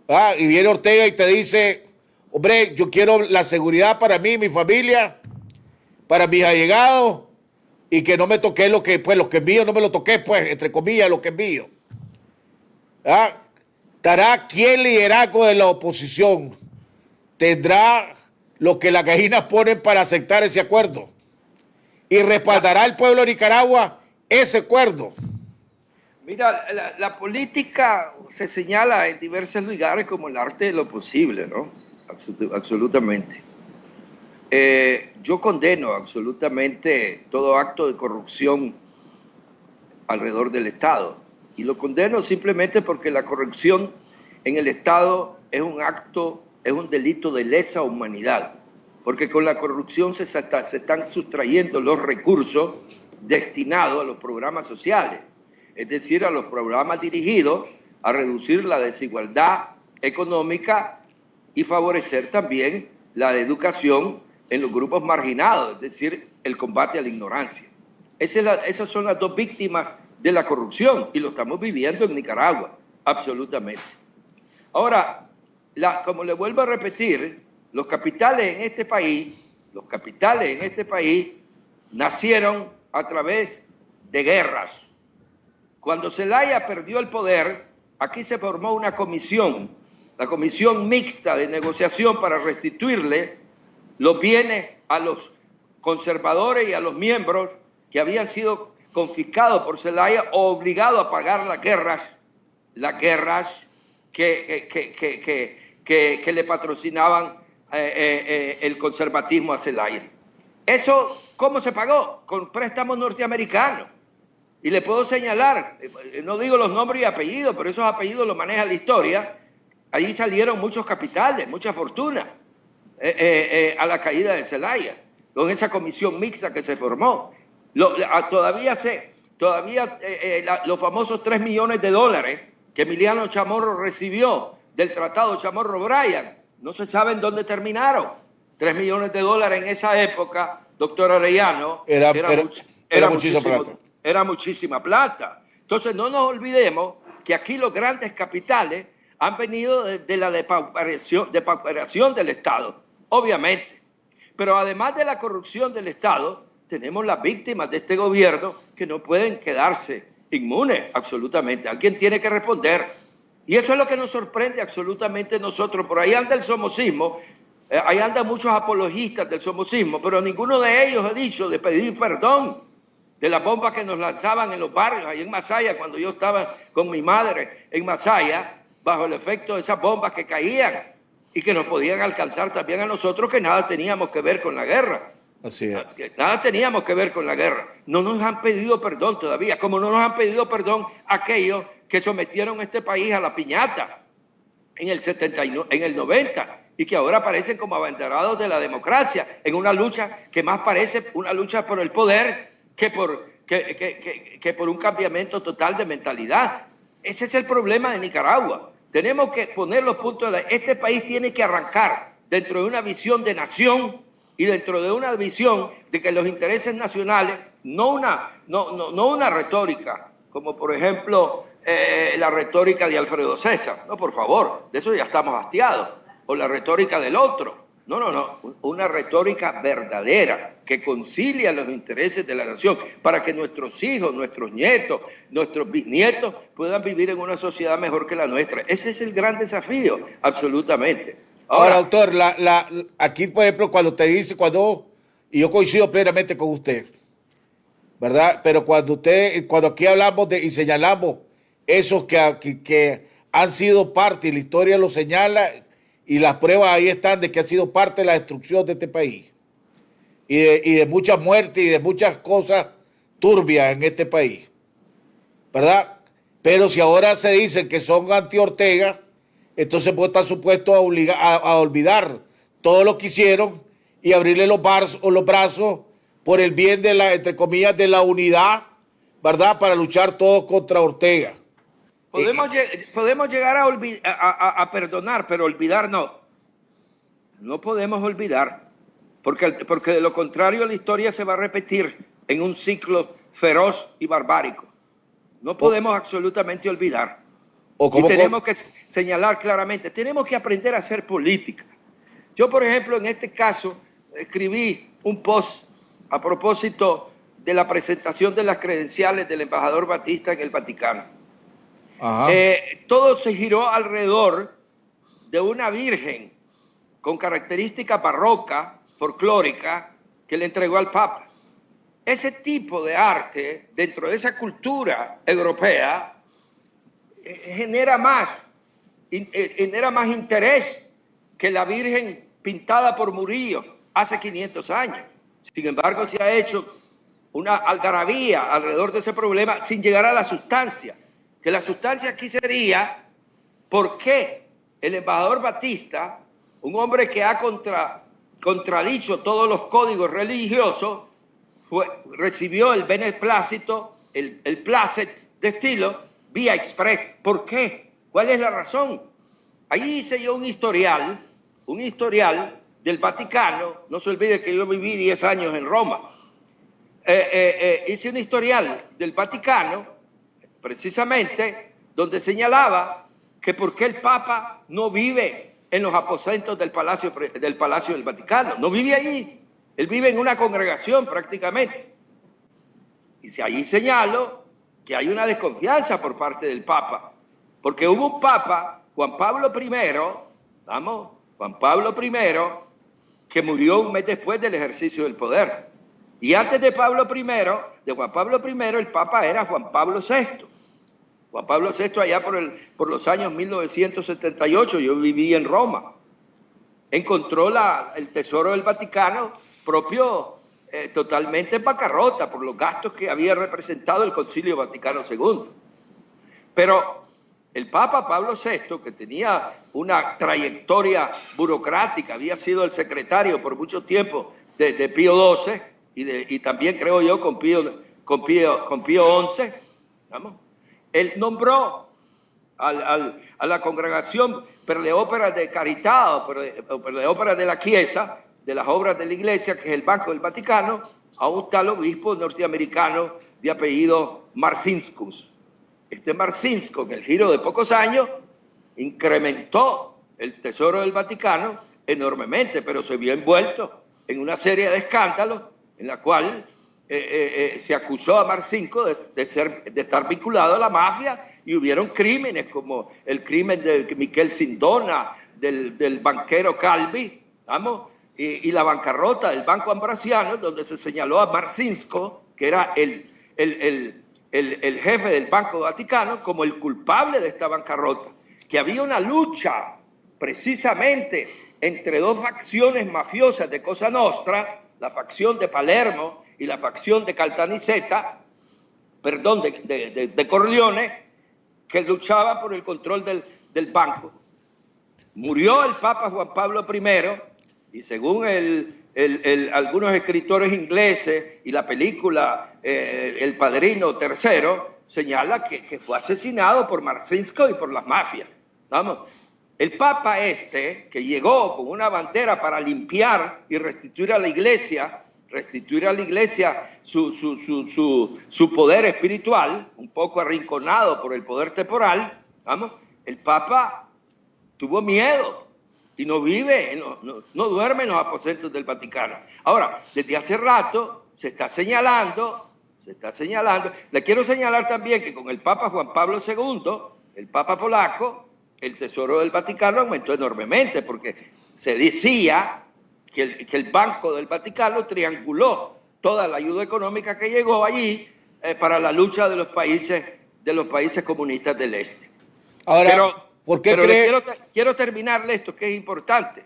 ¿Verdad? Y viene Ortega y te dice, hombre, yo quiero la seguridad para mí, mi familia, para mis allegados, y que no me toque lo que es mío, no me lo toque, pues, entre comillas, lo que es mío. ¿Verdad? ¿Estará quién liderazgo de la oposición? ¿Tendrá lo que las gallinas ponen para aceptar ese acuerdo? ¿Y respaldará el pueblo de Nicaragua ese acuerdo? Mira, la política se señala en diversos lugares como el arte de lo posible, ¿no? Absolutamente. Yo condeno absolutamente todo acto de corrupción alrededor del Estado. Y lo condeno simplemente porque la corrupción en el Estado es un delito de lesa humanidad. Porque con la corrupción se están sustrayendo los recursos destinados a los programas sociales. Es decir, a los programas dirigidos a reducir la desigualdad económica y favorecer también la educación en los grupos marginados, es decir, el combate a la ignorancia. Esas son las dos víctimas de la corrupción y lo estamos viviendo en Nicaragua, absolutamente. Ahora, como le vuelvo a repetir, los capitales en este país nacieron a través de guerras. Cuando Zelaya perdió el poder, aquí se formó una comisión, la comisión mixta de negociación para restituirle los bienes a los conservadores y a los miembros que habían sido confiscados por Zelaya o obligados a pagar las guerras que le patrocinaban el conservatismo a Zelaya. ¿Eso cómo se pagó? Con préstamos norteamericanos. Y le puedo señalar, no digo los nombres y apellidos, pero esos apellidos los maneja la historia. Ahí salieron muchos capitales, mucha fortuna a la caída de Zelaya, con esa comisión mixta que se formó. Todavía los famosos 3 millones de dólares que Emiliano Chamorro recibió del Tratado Chamorro-Bryan, no se sabe en dónde terminaron. 3 millones de dólares en esa época, doctor Arellano, era muchísima plata. Entonces no nos olvidemos que aquí los grandes capitales han venido de la depauperación del Estado, obviamente. Pero además de la corrupción del Estado, tenemos las víctimas de este gobierno que no pueden quedarse inmune, absolutamente. Alguien tiene que responder. Y eso es lo que nos sorprende absolutamente nosotros. Por ahí anda el somocismo, ahí andan muchos apologistas del somocismo, pero ninguno de ellos ha dicho de pedir perdón de las bombas que nos lanzaban en los barrios, ahí en Masaya, cuando yo estaba con mi madre en Masaya, bajo el efecto de esas bombas que caían y que nos podían alcanzar también a nosotros, que nada teníamos que ver con la guerra. Así es. Nada teníamos que ver con la guerra. No nos han pedido perdón todavía, como no nos han pedido perdón aquellos que sometieron a este país a la piñata en el 90 y que ahora aparecen como abanderados de la democracia en una lucha que más parece una lucha por el poder que por un cambiamiento total de mentalidad. Ese es el problema de Nicaragua. Tenemos que poner los puntos este país tiene que arrancar dentro de una visión de nación y dentro de una visión de que los intereses nacionales, no una retórica, como por ejemplo la retórica de Alfredo César, no, por favor, de eso ya estamos hastiados, o la retórica del otro. No, una retórica verdadera que concilia los intereses de la nación para que nuestros hijos, nuestros nietos, nuestros bisnietos puedan vivir en una sociedad mejor que la nuestra. Ese es el gran desafío, absolutamente. Ahora, doctor, aquí, por ejemplo, cuando te dice, y yo coincido plenamente con usted, ¿verdad? Pero cuando aquí hablamos y señalamos esos que han sido parte, y la historia lo señala, y las pruebas ahí están de que ha sido parte de la destrucción de este país, y de muchas muertes y de muchas cosas turbias en este país, ¿verdad? Pero si ahora se dicen que son anti-Ortega, entonces puede estar supuesto a olvidar todo lo que hicieron y abrirle los brazos por el bien de entre comillas, de la unidad, ¿verdad? Para luchar todos contra Ortega. Podemos llegar a perdonar, pero olvidar no. No podemos olvidar, porque de lo contrario la historia se va a repetir en un ciclo feroz y barbárico. No podemos absolutamente olvidar. Y tenemos que señalar claramente, tenemos que aprender a hacer política. Yo, por ejemplo, en este caso, escribí un post a propósito de la presentación de las credenciales del embajador Batista en el Vaticano. Todo se giró alrededor de una virgen con característica barroca, folclórica, que le entregó al Papa. Ese tipo de arte, dentro de esa cultura europea, genera más interés que la Virgen pintada por Murillo hace 500 años. Sin embargo, se ha hecho una algarabía alrededor de ese problema sin llegar a la sustancia. Que la sustancia aquí sería por qué el embajador Batista, un hombre que ha contradicho todos los códigos religiosos, recibió el beneplácito, el placet de estilo, vía express. ¿Por qué? ¿Cuál es la razón? Ahí hice yo un historial del Vaticano. No se olvide que yo viví 10 años en Roma. Hice un historial del Vaticano, precisamente, donde señalaba que por qué el Papa no vive en los aposentos del Palacio del Vaticano. No vive allí. Él vive en una congregación prácticamente. Y si allí señalo que hay una desconfianza por parte del Papa, porque hubo un Papa, Juan Pablo I, que murió un mes después del ejercicio del poder. Y antes de Juan Pablo I, el Papa era Juan Pablo VI. Juan Pablo VI allá por los años 1978, yo viví en Roma. Encontró el tesoro del Vaticano propio, totalmente en bancarrota por los gastos que había representado el Concilio Vaticano II. Pero el Papa Pablo VI, que tenía una trayectoria burocrática, había sido el secretario por mucho tiempo de Pío XII y también creo yo con Pío XI, ¿vamos? Él nombró a la congregación per le opere de carità o per le opere de la Chiesa, de las obras de la Iglesia, que es el Banco del Vaticano, a un tal obispo norteamericano de apellido Marcinkus. Este Marcinkus, en el giro de pocos años, incrementó el tesoro del Vaticano enormemente, pero se vio envuelto en una serie de escándalos en la cual se acusó a Marcinko de estar vinculado a la mafia, y hubieron crímenes como el crimen de Miquel Sindona, del banquero Calvi, ¿vamos? Y la bancarrota del Banco Ambrosiano, donde se señaló a Marcinko, que era el jefe del Banco Vaticano, como el culpable de esta bancarrota. Que había una lucha precisamente entre dos facciones mafiosas de Cosa Nostra, la facción de Palermo y la facción de Caltanissetta, perdón, de Corleone, que luchaba por el control del banco. Murió el Papa Juan Pablo I, y según algunos escritores ingleses y la película El Padrino III, señala que fue asesinado por Marcinko y por las mafias. Vamos, el Papa que llegó con una bandera para limpiar y restituir a la Iglesia su poder espiritual, un poco arrinconado por el poder temporal, vamos, el Papa tuvo miedo y no duerme en los aposentos del Vaticano. Ahora, desde hace rato se está señalando, le quiero señalar también que con el Papa Juan Pablo II, el Papa polaco, el Tesoro del Vaticano aumentó enormemente, porque se decía que el Banco del Vaticano trianguló toda la ayuda económica que llegó allí para la lucha de los países comunistas del este. Ahora, pero ¿por qué cree? Quiero terminarle esto, que es importante.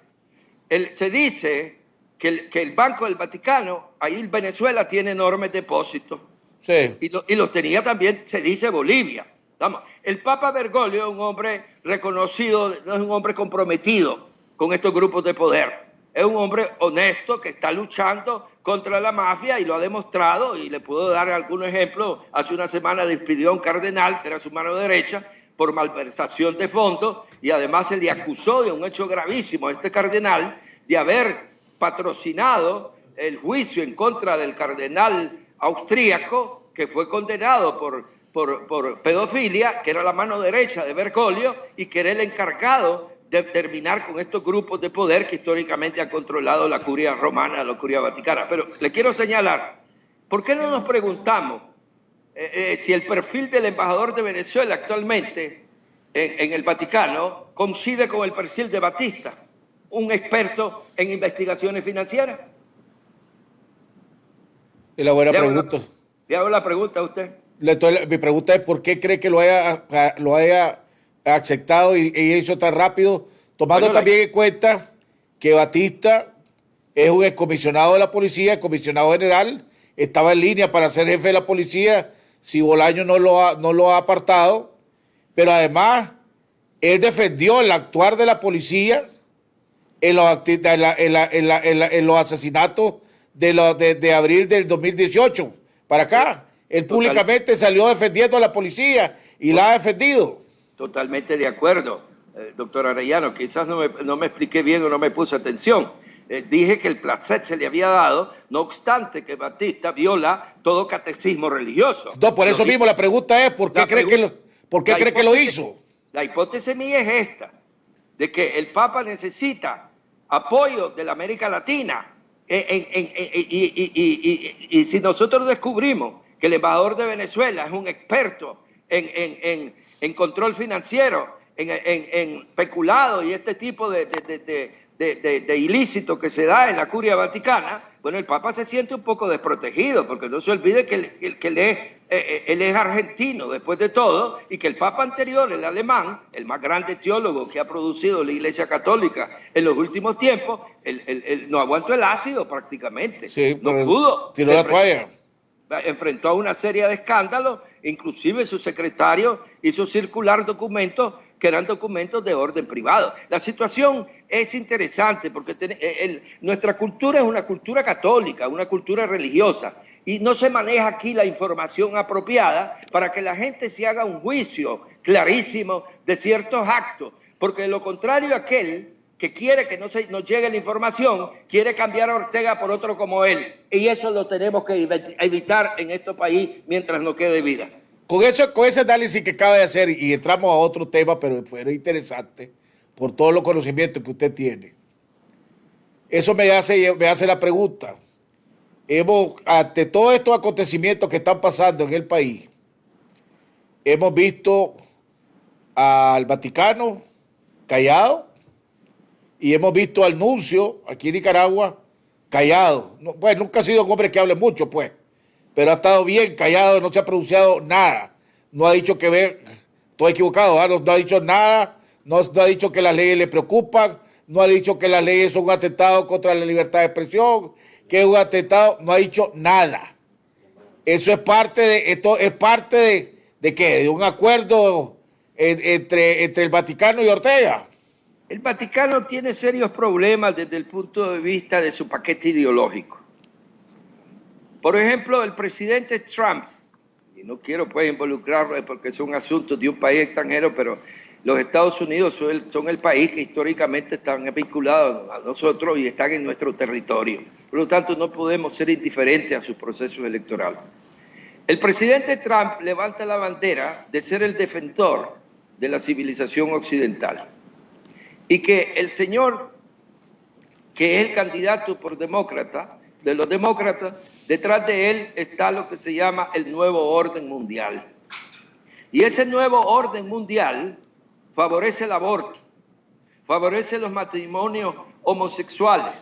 Se dice que el Banco del Vaticano, ahí Venezuela tiene enormes depósitos. Sí. Y los tenía también, se dice, Bolivia. Vamos, el Papa Bergoglio es un hombre reconocido, no es un hombre comprometido con estos grupos de poder. Es un hombre honesto que está luchando contra la mafia y lo ha demostrado, y le puedo dar algunos ejemplos. Hace una semana despidió a un cardenal, que era su mano derecha, por malversación de fondos, y además se le acusó de un hecho gravísimo a este cardenal, de haber patrocinado el juicio en contra del cardenal austríaco, que fue condenado por pedofilia, que era la mano derecha de Bergoglio, y que era el encargado de terminar con estos grupos de poder que históricamente han controlado la curia romana, la curia vaticana. Pero le quiero señalar, ¿por qué no nos preguntamos si el perfil del embajador de Venezuela actualmente en el Vaticano coincide con el perfil de Batista, un experto en investigaciones financieras? Es la buena pregunta. Le hago la pregunta a usted. Mi pregunta es, ¿por qué cree que lo haya aceptado y hizo tan rápido, tomando también en cuenta que Batista es un excomisionado de la policía, comisionado general, estaba en línea para ser jefe de la policía si Bolaño no lo ha apartado, pero además él defendió el actuar de la policía en los asesinatos de abril del 2018 para acá. Él públicamente salió defendiendo a la policía y la ha defendido. Totalmente de acuerdo, doctor Arellano. Quizás no me expliqué bien o no me puse atención. Dije que el placer se le había dado, no obstante que Batista viola todo catecismo religioso. No, por eso mismo la pregunta es, ¿por qué cree que lo hizo? La hipótesis mía es esta, de que el Papa necesita apoyo de la América Latina. Y si nosotros descubrimos que el embajador de Venezuela es un experto en control financiero, en peculado y este tipo de ilícito que se da en la curia vaticana, bueno, el Papa se siente un poco desprotegido, porque no se olvide que él es argentino después de todo, y que el Papa anterior, el alemán, el más grande teólogo que ha producido la Iglesia Católica en los últimos tiempos, él no aguantó el ácido prácticamente, sí, no pudo. Tiró la toalla. Enfrentó a una serie de escándalos, inclusive su secretario hizo circular documentos que eran documentos de orden privado. La situación es interesante porque nuestra cultura es una cultura católica, una cultura religiosa, y no se maneja aquí la información apropiada para que la gente se haga un juicio clarísimo de ciertos actos, porque de lo contrario aquel que quiere que no llegue la información, quiere cambiar a Ortega por otro como él. Y eso lo tenemos que evitar en este país mientras nos quede vida. Con ese análisis que acaba de hacer, y entramos a otro tema, pero fue interesante, por todos los conocimientos que usted tiene. Eso me hace la pregunta. ante todos estos acontecimientos que están pasando en el país, hemos visto al Vaticano callado y hemos visto al nuncio aquí en Nicaragua callado. No, pues nunca ha sido un hombre que hable mucho, pues, pero ha estado bien callado, no se ha pronunciado nada. No ha dicho que ver, estoy equivocado, no ha dicho nada, no ha dicho que las leyes le preocupan, no ha dicho que las leyes son un atentado contra la libertad de expresión, que es un atentado, no ha dicho nada. Eso es parte de ¿qué? De un acuerdo entre el Vaticano y Ortega. El Vaticano tiene serios problemas desde el punto de vista de su paquete ideológico. Por ejemplo, el presidente Trump, y no quiero pues involucrarlo porque es un asunto de un país extranjero, pero los Estados Unidos son el país que históricamente están vinculados a nosotros y están en nuestro territorio. Por lo tanto, no podemos ser indiferentes a sus procesos electorales. El presidente Trump levanta la bandera de ser el defensor de la civilización occidental y que el señor, que es el candidato por demócrata, de los demócratas, detrás de él está lo que se llama el nuevo orden mundial. Y ese nuevo orden mundial favorece el aborto, favorece los matrimonios homosexuales.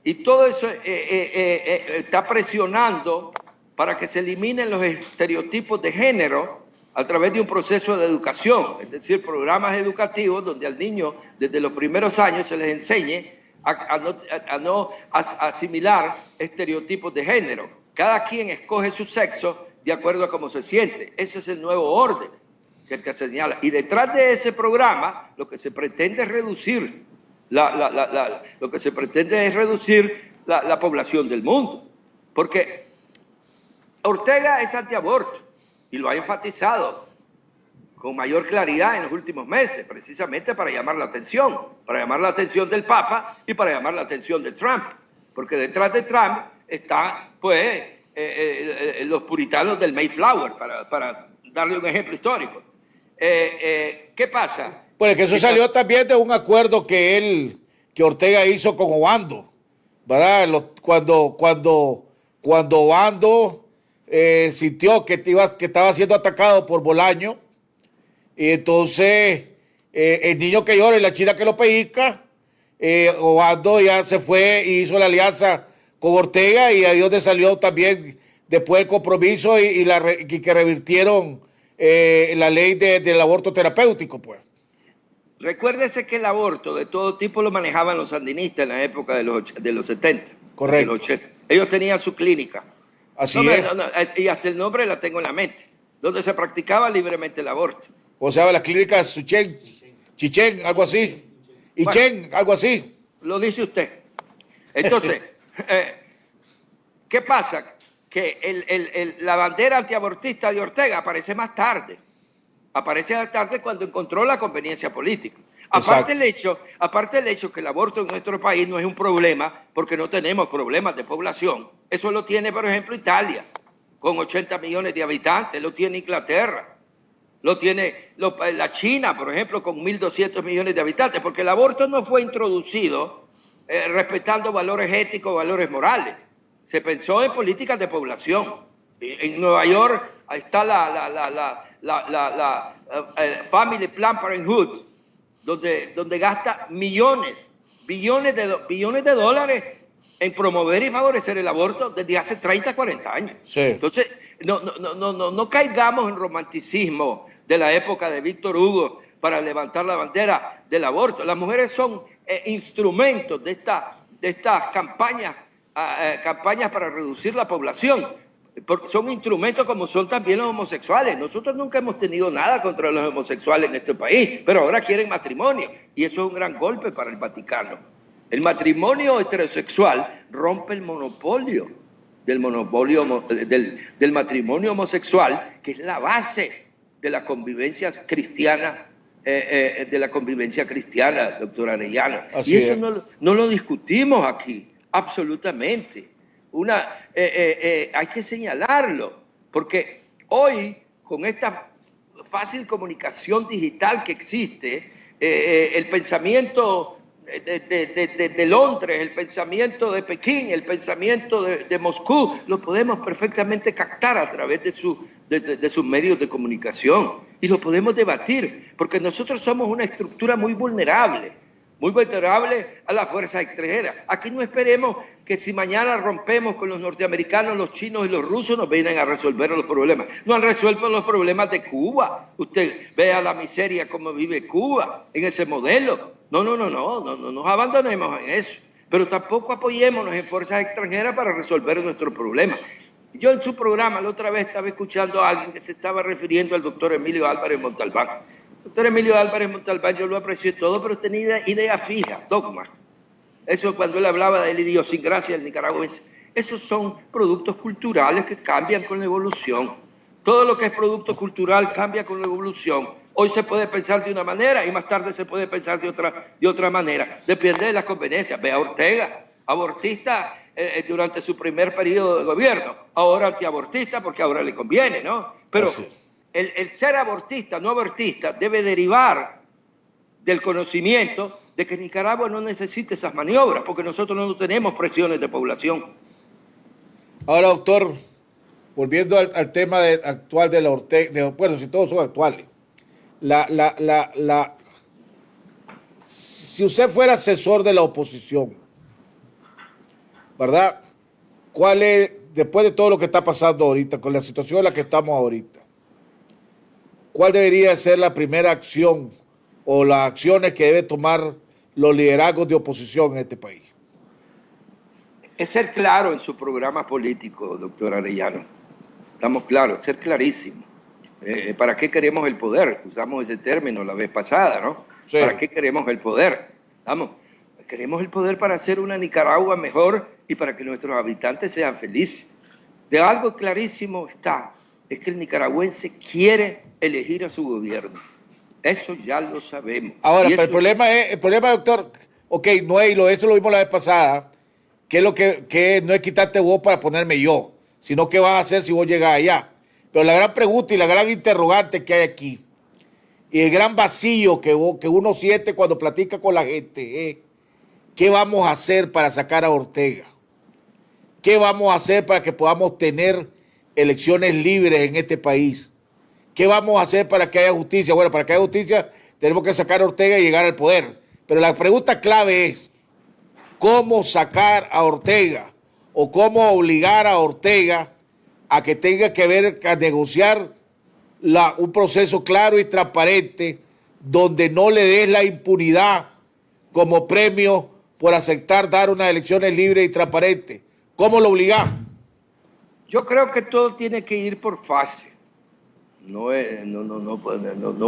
Y todo eso está presionando para que se eliminen los estereotipos de género a través de un proceso de educación, es decir, programas educativos donde al niño desde los primeros años se les enseñe a no asimilar estereotipos de género. Cada quien escoge su sexo de acuerdo a cómo se siente. Ese es el nuevo orden que se señala. Y detrás de ese programa lo que se pretende es reducir la población del mundo. Porque Ortega es antiaborto y lo ha enfatizado con mayor claridad en los últimos meses, precisamente para llamar la atención del Papa y para llamar la atención de Trump, porque detrás de Trump están pues los puritanos del Mayflower, para darle un ejemplo histórico. ¿Qué pasa? Pues que eso salió también de un acuerdo que Ortega hizo con Obando, ¿verdad? Cuando Obando sintió que estaba siendo atacado por Bolaño, y entonces el niño que llora y la china que lo pellizca, Obando ya se fue y hizo la alianza con Ortega, y ahí donde salió también después el compromiso y que revirtieron la ley del aborto terapéutico, pues. Recuérdese que el aborto de todo tipo lo manejaban los sandinistas en la época de los 70. Correcto. De los 80. Ellos tenían su clínica. Así es. Y hasta el nombre la tengo en la mente, donde se practicaba libremente el aborto. O sea, las clínicas Chichén, algo así. Ichen, algo así. Lo dice usted. Entonces, ¿qué pasa? Que la bandera antiabortista de Ortega aparece más tarde. Aparece más tarde cuando encontró la conveniencia política. Aparte el hecho que el aborto en nuestro país no es un problema, porque no tenemos problemas de población. Eso lo tiene, por ejemplo, Italia, con 80 millones de habitantes. Lo tiene Inglaterra. Lo tiene la China, por ejemplo, con 1.200 millones de habitantes, porque el aborto no fue introducido respetando valores éticos, valores morales. Se pensó en políticas de población. En Nueva York está la Family Planned Parenthood, donde gasta billones de dólares en promover y favorecer el aborto desde hace 30, 40 años. Sí. Entonces, no caigamos en romanticismo de la época de Víctor Hugo para levantar la bandera del aborto. Las mujeres son instrumentos de estas campañas para reducir la población. Porque son instrumentos como son también los homosexuales. Nosotros nunca hemos tenido nada contra los homosexuales en este país, pero ahora quieren matrimonio, y eso es un gran golpe para el Vaticano. El matrimonio heterosexual rompe el monopolio del matrimonio homosexual, que es la base de la convivencia cristiana, doctora Arellano. Así y eso es. no lo discutimos aquí, absolutamente. Hay que señalarlo, porque hoy, con esta fácil comunicación digital que existe, el pensamiento de Londres, el pensamiento de Pekín, el pensamiento de Moscú, lo podemos perfectamente captar a través de sus medios de comunicación y lo podemos debatir, porque nosotros somos una estructura muy vulnerable a la fuerza extranjera. Aquí no esperemos que si mañana rompemos con los norteamericanos, los chinos y los rusos nos vienen a resolver los problemas. No han resuelto los problemas de Cuba. Usted vea la miseria como vive Cuba en ese modelo. No nos abandonemos en eso. Pero tampoco apoyémonos en fuerzas extranjeras para resolver nuestros problemas. Yo en su programa la otra vez estaba escuchando a alguien que se estaba refiriendo al doctor Emilio Álvarez Montalbán. Doctor Emilio Álvarez Montalbán, yo lo aprecio todo, pero tenía idea fija, dogma. Eso cuando él hablaba de la idiosincrasia del nicaragüense. Esos son productos culturales que cambian con la evolución. Todo lo que es producto cultural cambia con la evolución. Hoy se puede pensar de una manera y más tarde se puede pensar de otra manera. Depende de las conveniencias. Ve a Ortega, abortista durante su primer periodo de gobierno. Ahora antiabortista porque ahora le conviene, ¿no? Pero el ser abortista, no abortista, debe derivar del conocimiento de que Nicaragua no necesita esas maniobras, porque nosotros no tenemos presiones de población. Ahora, doctor, volviendo al tema actual de la Ortega, bueno, si todos son actuales, si usted fuera asesor de la oposición, ¿verdad? ¿Cuál es, después de todo lo que está pasando ahorita, con la situación en la que estamos ahorita, cuál debería ser la primera acción o las acciones que debe tomar los liderazgos de oposición en este país? Es ser claro en su programa político, doctor Arellano. Estamos claros, ser clarísimo. ¿Para qué queremos el poder? Usamos ese término la vez pasada, ¿no? Sí. ¿Para qué queremos el poder? Vamos, queremos el poder para hacer una Nicaragua mejor y para que nuestros habitantes sean felices. De algo clarísimo está, es que el nicaragüense quiere elegir a su gobierno. Eso ya lo sabemos. Ahora, pero el problema, doctor, ok, no es, eso lo vimos la vez pasada, que es lo que no es quitarte vos para ponerme yo, sino qué vas a hacer si vos llegas allá. Pero la gran pregunta y la gran interrogante que hay aquí, y el gran vacío que uno siente cuando platica con la gente, es ¿qué vamos a hacer para sacar a Ortega? ¿Qué vamos a hacer para que podamos tener elecciones libres en este país? ¿Qué vamos a hacer para que haya justicia? Bueno, para que haya justicia tenemos que sacar a Ortega y llegar al poder. Pero la pregunta clave es, ¿cómo sacar a Ortega? ¿O cómo obligar a Ortega a que tenga que negociar un proceso claro y transparente donde no le des la impunidad como premio por aceptar dar unas elecciones libres y transparentes? ¿Cómo lo obligás? Yo creo que todo tiene que ir por fase. No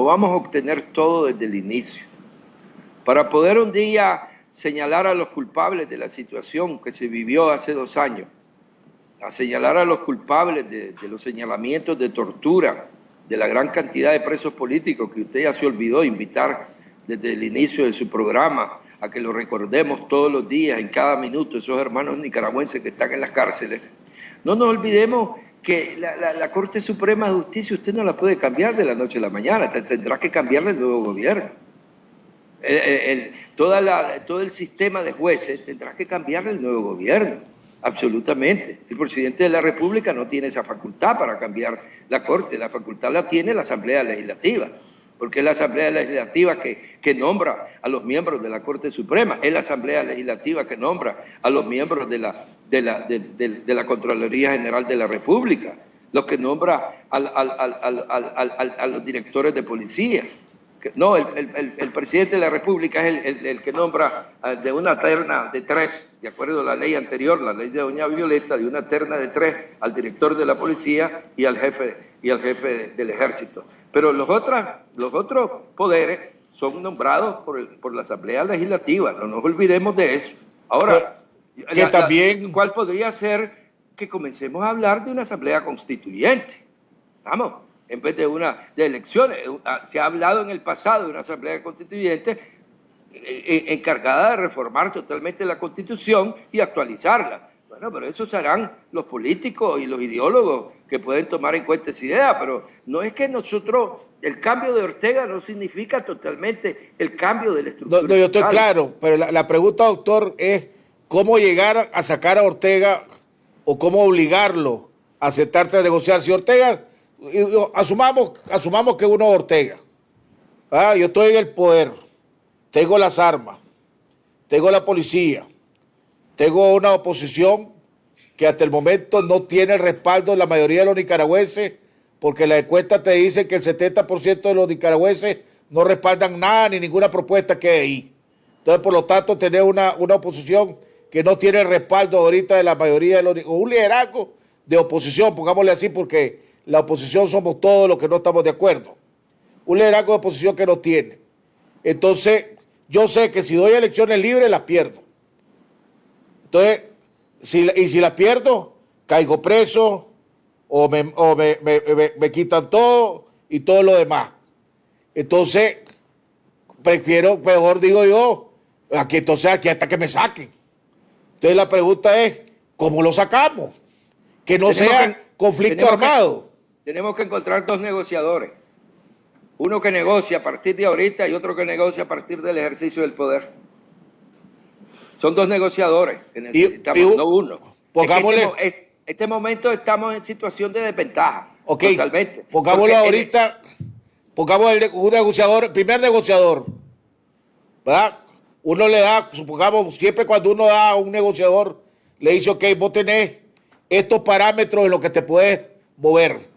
vamos a obtener todo desde el inicio. Para poder un día señalar a los culpables de la situación que se vivió hace 2 años, a señalar a los culpables de los señalamientos de tortura, de la gran cantidad de presos políticos que usted ya se olvidó invitar desde el inicio de su programa, a que lo recordemos todos los días, en cada minuto, esos hermanos nicaragüenses que están en las cárceles. No nos olvidemos que la Corte Suprema de Justicia usted no la puede cambiar de la noche a la mañana, tendrá que cambiarle el nuevo gobierno. Todo el sistema de jueces tendrá que cambiarle el nuevo gobierno, absolutamente. El presidente de la República no tiene esa facultad para cambiar la Corte, la facultad la tiene la Asamblea Legislativa, porque es la Asamblea Legislativa que nombra a los miembros de la Corte Suprema, es la Asamblea Legislativa que nombra a los miembros de la Contraloría General de la República, los que nombra a los directores de policía. No, el presidente de la República es el que nombra de una terna de 3, de acuerdo a la ley anterior, la ley de doña Violeta, de una terna de 3 al director de la policía y al jefe del ejército. Pero los otros poderes son nombrados por la Asamblea Legislativa, no nos olvidemos de eso. Ahora, ¿cuál podría ser que comencemos a hablar de una Asamblea Constituyente? Vamos. En vez de elecciones, se ha hablado en el pasado de una Asamblea Constituyente encargada de reformar totalmente la Constitución y actualizarla. Bueno, pero eso serán los políticos y los ideólogos que pueden tomar en cuenta esa idea, pero no es que nosotros, el cambio de Ortega no significa totalmente el cambio de la estructura. No, yo estoy claro, pero la pregunta, doctor, es cómo llegar a sacar a Ortega o cómo obligarlo a aceptarse a negociar. Si Ortega, asumamos que uno es Ortega, yo estoy en el poder, tengo las armas, tengo la policía, tengo una oposición que hasta el momento no tiene el respaldo de la mayoría de los nicaragüenses, porque las encuestas te dicen que el 70% de los nicaragüenses no respaldan nada ni ninguna propuesta que hay ahí. Entonces, por lo tanto, tener una oposición que no tiene el respaldo ahorita de la mayoría de los o un liderazgo de oposición, pongámosle así, porque la oposición somos todos los que no estamos de acuerdo. Un liderazgo de oposición que no tiene. Entonces, yo sé que si doy elecciones libres, las pierdo. Entonces, si la pierdo, caigo preso o me quitan todo y todo lo demás. Entonces, mejor digo yo, aquí hasta que me saquen. Entonces la pregunta es, ¿cómo lo sacamos? Que no sea conflicto armado. Tenemos que encontrar dos negociadores. Uno que negocia a partir de ahorita y otro que negocia a partir del ejercicio del poder. Son dos negociadores que necesitamos, no uno. Pongámosle, este momento estamos en situación de desventaja. Okay, totalmente. Pongámoslo ahorita, pongamos un negociador, el primer negociador, ¿verdad? Uno le da, supongamos, siempre cuando uno da a un negociador, le dice, ok, vos tenés estos parámetros en los que te puedes mover.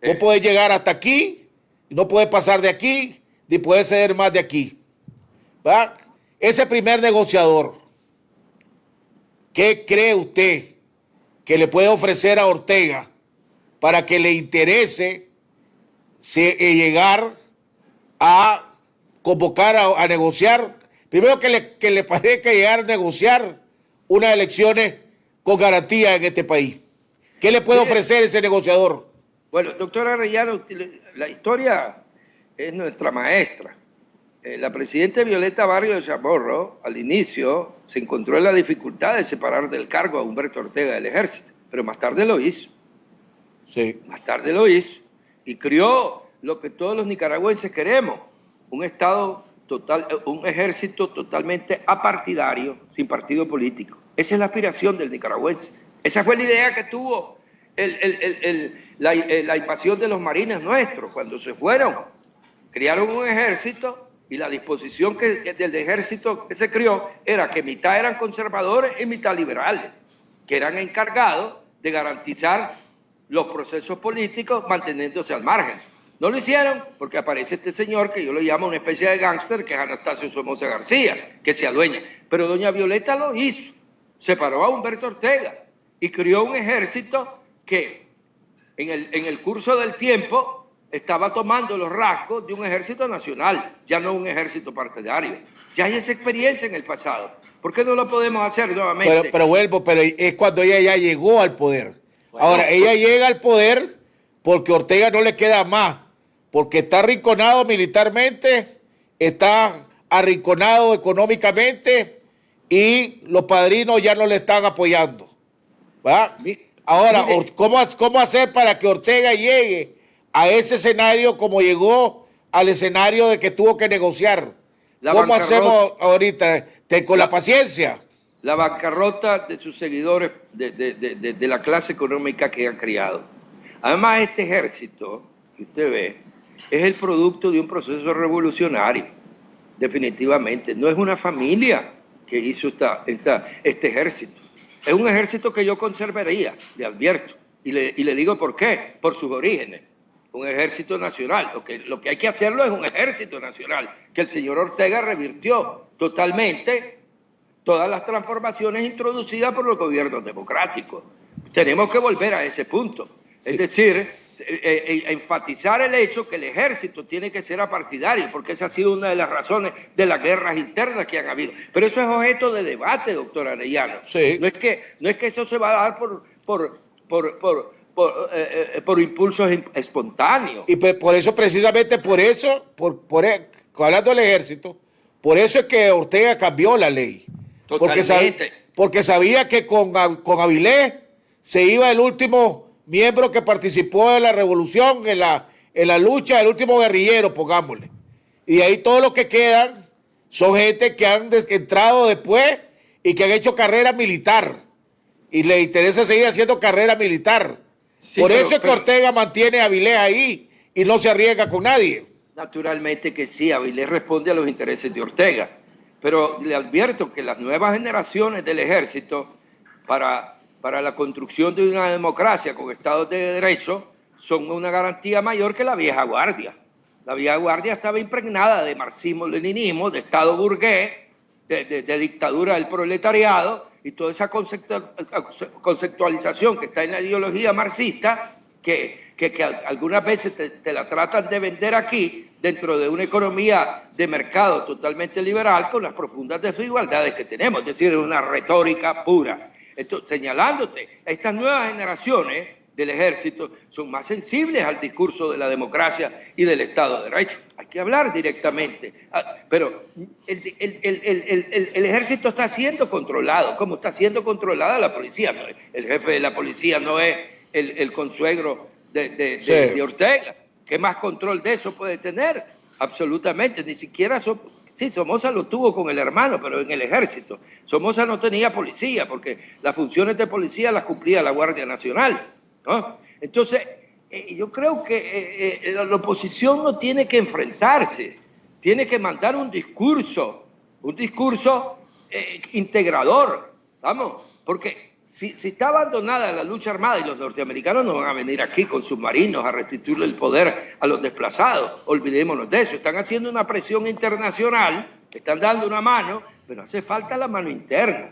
Vos podés llegar hasta aquí, no puedes pasar de aquí, ni puedes ceder más de aquí. ¿Verdad? Ese primer negociador, ¿qué cree usted que le puede ofrecer a Ortega para que le interese llegar a convocar a negociar? Primero que le parezca llegar a negociar unas elecciones con garantía en este país. ¿Qué le puede ofrecer ese negociador? Bueno, doctor Arellano, la historia es nuestra maestra. La presidenta Violeta Barrios de Chamorro, al inicio, se encontró en la dificultad de separar del cargo a Humberto Ortega del Ejército, pero más tarde lo hizo. Sí. Más tarde lo hizo y crió lo que todos los nicaragüenses queremos, un Estado total, un ejército totalmente apartidario, sin partido político. Esa es la aspiración del nicaragüense. Esa fue la idea que tuvo la invasión de los marines nuestros cuando se fueron. Crearon un ejército y la disposición del ejército que se crió era que mitad eran conservadores y mitad liberales, que eran encargados de garantizar los procesos políticos manteniéndose al margen. No lo hicieron porque aparece este señor que yo lo llamo una especie de gángster, que es Anastasio Somoza García, que se adueña. Pero doña Violeta lo hizo, separó a Humberto Ortega y creó un ejército que en el curso del tiempo estaba tomando los rasgos de un ejército nacional, ya no un ejército partidario. Ya hay esa experiencia en el pasado. ¿Por qué no lo podemos hacer nuevamente? Pero es cuando ella ya llegó al poder. Bueno, ahora, ella llega al poder porque Ortega no le queda más, porque está arrinconado militarmente, está arrinconado económicamente y los padrinos ya no le están apoyando. ¿Va? Ahora, ¿cómo hacer para que Ortega llegue a ese escenario como llegó al escenario de que tuvo que negociar? ¿Cómo hacemos ahorita? Con la paciencia. La bancarrota de sus seguidores, de la clase económica que han criado. Además, este ejército que usted ve es el producto de un proceso revolucionario, definitivamente. No es una familia que hizo este ejército. Es un ejército que yo conservaría, le advierto. Y le digo por qué, por sus orígenes. Un ejército nacional. Lo que hay que hacerlo es un ejército nacional, que el señor Ortega revirtió totalmente todas las transformaciones introducidas por los gobiernos democráticos. Tenemos que volver a ese punto. Sí. Es decir, enfatizar el hecho que el ejército tiene que ser apartidario, porque esa ha sido una de las razones de las guerras internas que han habido. Pero eso es objeto de debate, doctor Arellano. Sí. No es que eso se va a dar por impulsos espontáneos. Y por eso, precisamente por eso, hablando del ejército, por eso es que Ortega cambió la ley. Totalmente. porque sabía que con Avilés se iba el último miembro que participó en la revolución, en la lucha, el último guerrillero, pongámosle. Y de ahí todos los que quedan son gente que han entrado después y que han hecho carrera militar. Y le interesa seguir haciendo carrera militar. Sí, Por eso es que Ortega mantiene a Avilés ahí y no se arriesga con nadie. Naturalmente que sí, Avilés responde a los intereses de Ortega. Pero le advierto que las nuevas generaciones del ejército para la construcción de una democracia con estados de derecho son una garantía mayor que la vieja guardia. La vieja guardia estaba impregnada de marxismo-leninismo, de estado burgués, de dictadura del proletariado y toda esa conceptualización que está en la ideología marxista que algunas veces te la tratan de vender aquí dentro de una economía de mercado totalmente liberal con las profundas desigualdades que tenemos, es decir, una retórica pura. Entonces, señalándote, estas nuevas generaciones del ejército son más sensibles al discurso de la democracia y del Estado de Derecho. Hay que hablar directamente. Pero el ejército está siendo controlado, como está siendo controlada la policía. El jefe de la policía no es el consuegro de Ortega. ¿Qué más control de eso puede tener? Absolutamente. Ni siquiera... Sí, Somoza lo tuvo con el hermano, pero en el ejército. Somoza no tenía policía, porque las funciones de policía las cumplía la Guardia Nacional, ¿no? Entonces, yo creo que la oposición no tiene que enfrentarse, tiene que mandar un discurso integrador, ¿vamos? Porque si está abandonada la lucha armada y los norteamericanos no van a venir aquí con submarinos a restituirle el poder a los desplazados, olvidémonos de eso. Están haciendo una presión internacional, están dando una mano, pero hace falta la mano interna.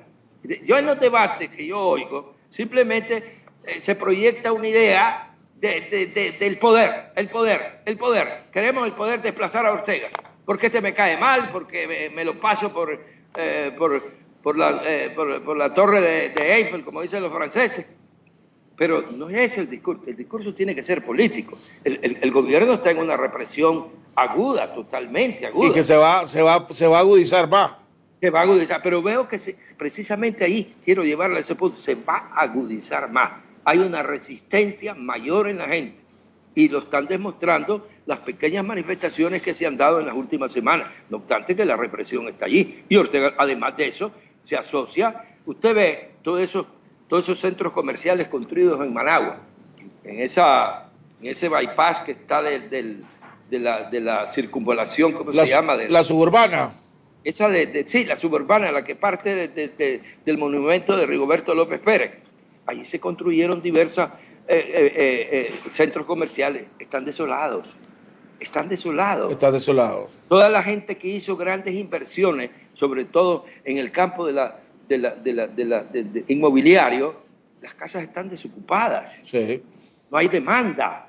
Yo en los debates que yo oigo, simplemente se proyecta una idea del poder, el poder. Queremos el poder desplazar a Ortega, porque me cae mal, porque me lo paso por la torre de Eiffel, como dicen los franceses. Pero no es ese el discurso tiene que ser político. El gobierno está en una represión aguda, totalmente aguda. Y que se va a agudizar más. Se va a agudizar, pero veo que precisamente ahí, quiero llevarle a ese punto, se va a agudizar más. Hay una resistencia mayor en la gente y lo están demostrando las pequeñas manifestaciones que se han dado en las últimas semanas. No obstante que la represión está allí. Y Ortega, además de eso, se asocia, usted ve todos esos centros comerciales construidos en Managua, en ese bypass que está de la circunvalación, ¿cómo se llama? La suburbana. Esa sí, la suburbana, la que parte del monumento de Rigoberto López Pérez. Allí se construyeron diversos centros comerciales. Están desolados. Están desolados. Está desolado. Toda la gente que hizo grandes inversiones, sobre todo en el campo de inmobiliario, las casas están desocupadas. Sí. No hay demanda.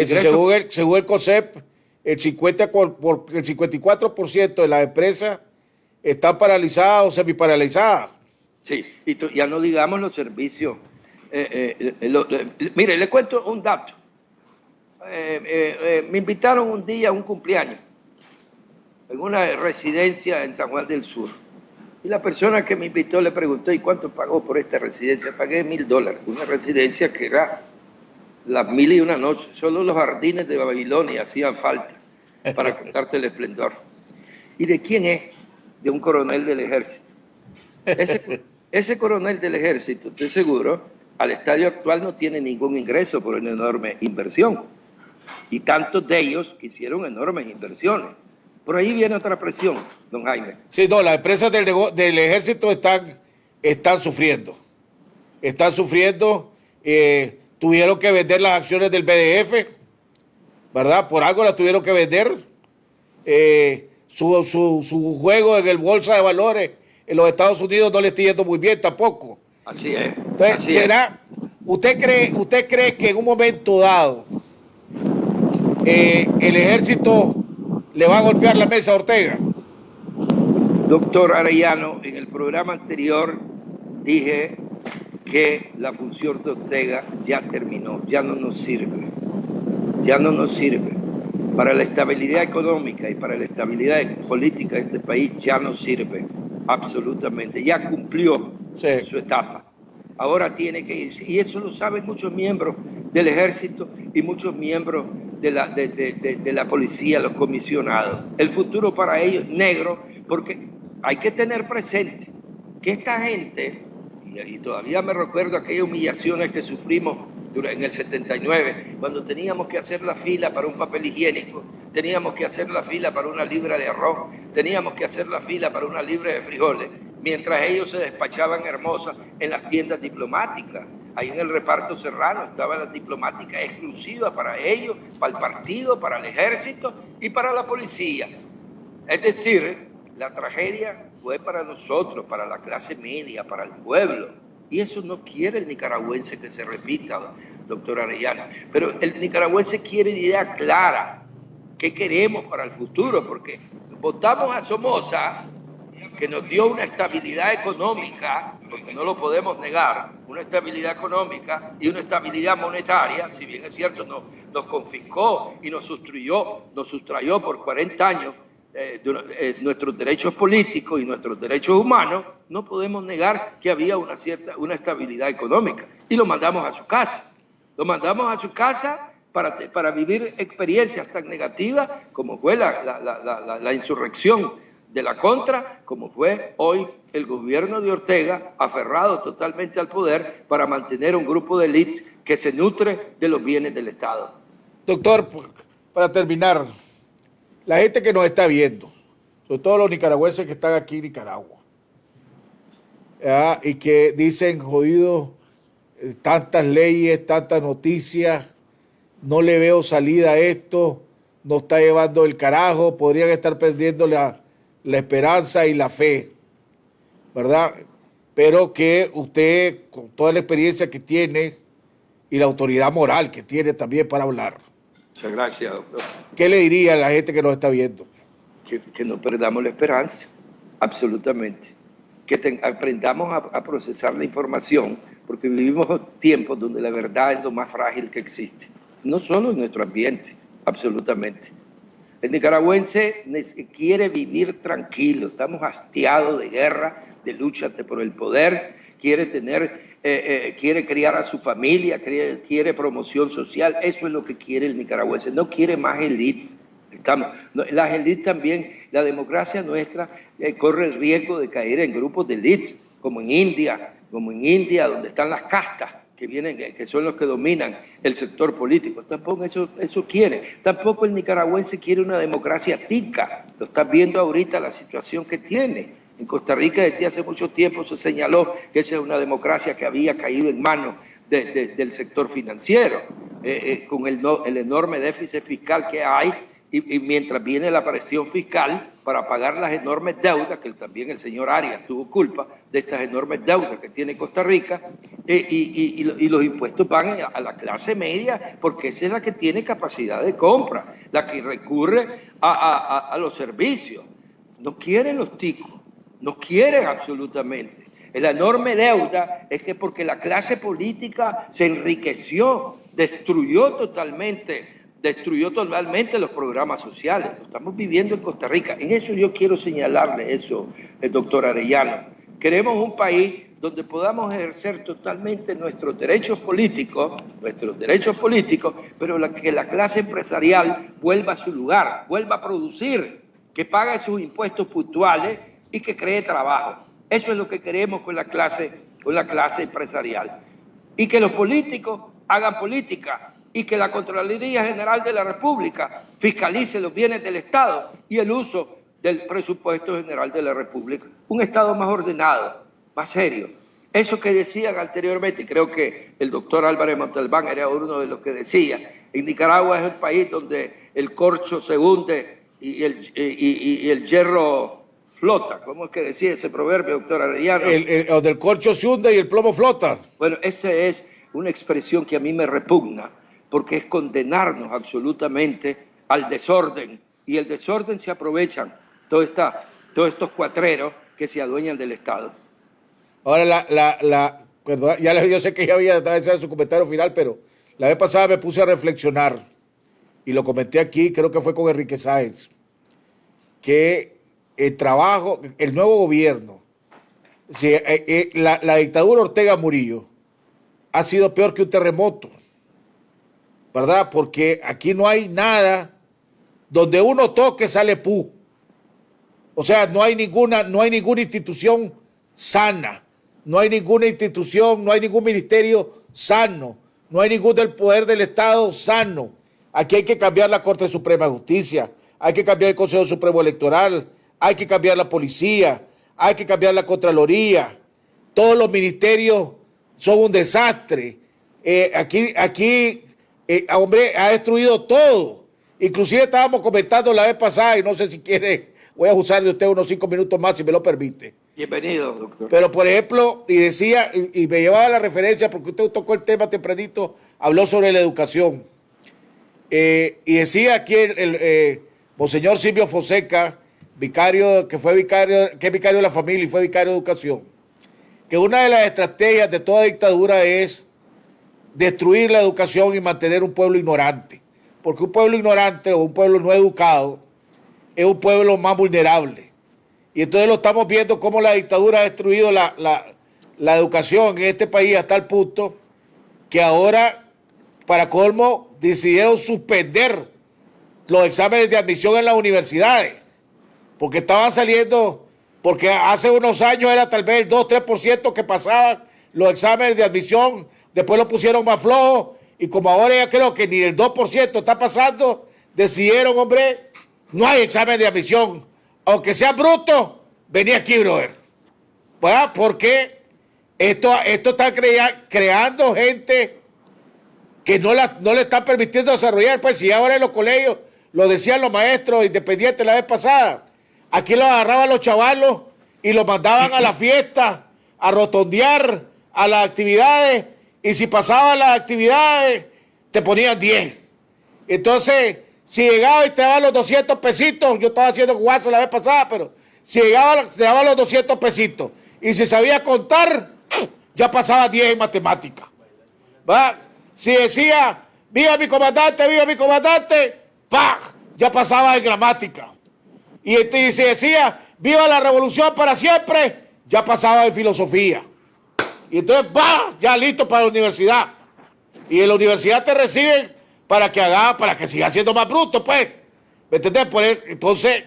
Según el COSEP, el 54% de las empresas están paralizadas o semiparalizadas. Sí, y ya no digamos los servicios. Mire, le cuento un dato. Me invitaron un día a un cumpleaños en una residencia en San Juan del Sur. Y la persona que me invitó le preguntó, ¿y cuánto pagó por esta residencia? Pagué $1,000. Una residencia que era las 1001 noches. Solo los jardines de Babilonia hacían falta para contarte el esplendor. ¿Y de quién es? De un coronel del ejército. Ese coronel del ejército, estoy seguro, al estadio actual no tiene ningún ingreso por una enorme inversión. Y tantos de ellos que hicieron enormes inversiones. Por ahí viene otra presión, don Jaime. Sí, no, las empresas del ejército están sufriendo. Están sufriendo. Tuvieron que vender las acciones del BDF, ¿verdad? Por algo las tuvieron que vender. Su juego en el bolsa de valores en los Estados Unidos no le está yendo muy bien tampoco. Así es. Entonces, ¿usted cree que en un momento dado el ejército le va a golpear la mesa a Ortega? Doctor Arellano, en el programa anterior dije que la función de Ortega ya terminó, ya no nos sirve. Ya no nos sirve. Para la estabilidad económica y para la estabilidad política de este país ya no sirve, absolutamente. Ya cumplió en su etapa. Ahora tiene que irse. Y eso lo saben muchos miembros del ejército y muchos miembros de la policía, los comisionados. El futuro para ellos es negro, porque hay que tener presente que esta gente, y todavía me recuerdo aquellas humillaciones que sufrimos en el 79, cuando teníamos que hacer la fila para un papel higiénico, teníamos que hacer la fila para una libra de arroz, teníamos que hacer la fila para una libra de frijoles, mientras ellos se despachaban hermosas en las tiendas diplomáticas. Ahí en el reparto Serrano estaba la diplomática exclusiva para ellos, para el partido, para el ejército y para la policía. Es decir, la tragedia fue para nosotros, para la clase media, para el pueblo. Y eso no quiere el nicaragüense que se repita, doctor Arellano. Pero el nicaragüense quiere una idea clara. ¿Qué queremos para el futuro? Porque votamos a Somoza, que nos dio una estabilidad económica, porque no lo podemos negar, una estabilidad económica y una estabilidad monetaria, si bien es cierto, nos confiscó y nos sustrayó por 40 años nuestros derechos políticos y nuestros derechos humanos. No podemos negar que había una estabilidad económica, y lo mandamos a su casa. Lo mandamos a su casa para vivir experiencias tan negativas como fue la insurrección de la contra, como fue hoy el gobierno de Ortega, aferrado totalmente al poder para mantener un grupo de élite que se nutre de los bienes del Estado. Doctor, para terminar, la gente que nos está viendo, sobre todo los nicaragüenses que están aquí en Nicaragua, y que dicen, jodido, tantas leyes, tantas noticias, no le veo salida a esto, nos está llevando el carajo, podrían estar perdiendo la esperanza y la fe, ¿verdad? Pero que usted, con toda la experiencia que tiene y la autoridad moral que tiene también para hablar. Muchas gracias, doctor. ¿Qué le diría a la gente que nos está viendo? Que no perdamos la esperanza, absolutamente. Que aprendamos a procesar la información, porque vivimos tiempos donde la verdad es lo más frágil que existe. No solo en nuestro ambiente, absolutamente. El nicaragüense quiere vivir tranquilo, estamos hastiados de guerra, de lucha por el poder, quiere criar a su familia, quiere promoción social. Eso es lo que quiere el nicaragüense, no quiere más élites. Las élites también, la democracia nuestra corre el riesgo de caer en grupos de élites, como en India, donde están las castas, que son los que dominan el sector político. Tampoco eso quiere. Tampoco el nicaragüense quiere una democracia tica. Lo estás viendo ahorita la situación que tiene. En Costa Rica desde hace mucho tiempo se señaló que esa es una democracia que había caído en manos del sector financiero, con el enorme déficit fiscal que hay, y mientras viene la presión fiscal para pagar las enormes deudas, que también el señor Arias tuvo culpa de estas enormes deudas que tiene Costa Rica, y los impuestos van a la clase media, porque esa es la que tiene capacidad de compra, la que recurre a los servicios. No quieren los ticos, no quieren absolutamente. La enorme deuda es que porque la clase política se enriqueció, destruyó totalmente los programas sociales. Lo estamos viviendo en Costa Rica. En eso yo quiero señalarle eso, el doctor Arellano. Queremos un país donde podamos ejercer totalmente nuestros derechos políticos, pero que la clase empresarial vuelva a su lugar, vuelva a producir, que pague sus impuestos puntuales y que cree trabajo. Eso es lo que queremos con la clase empresarial. Y que los políticos hagan política, y que la Contraloría General de la República fiscalice los bienes del Estado y el uso del presupuesto general de la República. Un Estado más ordenado, más serio. Eso que decían anteriormente, creo que el doctor Álvarez Montalbán era uno de los que decía, en Nicaragua es el país donde el corcho se hunde y el hierro flota. ¿Cómo es que decía ese proverbio, doctor Arellano? Donde el corcho se hunde y el plomo flota. Bueno, esa es una expresión que a mí me repugna, porque es condenarnos absolutamente al desorden, y el desorden se aprovechan todos estos cuatreros que se adueñan del Estado. Ahora, perdón, yo sé que ya había dado su comentario final, pero la vez pasada me puse a reflexionar, y lo comenté aquí, creo que fue con Enrique Sáenz, que el nuevo gobierno Sí, la dictadura Ortega Murillo ha sido peor que un terremoto, ¿verdad? Porque aquí no hay nada, donde uno toque sale pu. O sea, no hay ninguna institución sana, no hay ninguna institución, no hay ningún ministerio sano, no hay ningún del poder del Estado sano. Aquí hay que cambiar la Corte Suprema de Justicia, hay que cambiar el Consejo Supremo Electoral, hay que cambiar la policía, hay que cambiar la Contraloría. Todos los ministerios son un desastre. Hombre, ha destruido todo. Inclusive estábamos comentando la vez pasada, y no sé si quiere, voy a usar de usted unos 5 minutos más, si me lo permite. Bienvenido, doctor. Pero, por ejemplo, y decía, y me llevaba la referencia, porque usted tocó el tema tempranito, habló sobre la educación. Y decía aquí el Monseñor Silvio Fonseca, vicario, que es vicario de la familia y fue vicario de educación, que una de las estrategias de toda dictadura es destruir la educación y mantener un pueblo ignorante. Porque un pueblo ignorante o un pueblo no educado es un pueblo más vulnerable. Y entonces lo estamos viendo cómo la dictadura ha destruido la educación en este país hasta el punto que ahora, para colmo, decidieron suspender los exámenes de admisión en las universidades. Porque estaban saliendo, porque hace unos años era tal vez el 2-3% que pasaban los exámenes de admisión, después lo pusieron más flojos, y como ahora ya creo que ni el 2% está pasando, decidieron, hombre, no hay examen de admisión. Aunque sea bruto, vení aquí, brother. ¿Verdad? Porque esto está creando gente que no le está permitiendo desarrollar. Pues si ahora en los colegios, lo decían los maestros independientes la vez pasada, aquí los agarraban los chavalos y los mandaban a la fiesta, a rotondear, a las actividades, y si pasaban las actividades, te ponían 10. Entonces, si llegaba y te daban los 200 pesitos, yo estaba haciendo guasa la vez pasada, pero si llegaba, te daban los 200 pesitos, y si sabía contar, ya pasaba 10 en matemática. ¿Va? Si decía, viva mi comandante, ¡pah! Ya pasaba en gramática. Y si decía, viva la revolución para siempre, ya pasaba en filosofía. Y entonces, ¡bah! Ya listo para la universidad. Y en la universidad te reciben para que siga siendo más bruto, pues. ¿Me entendés? Entonces,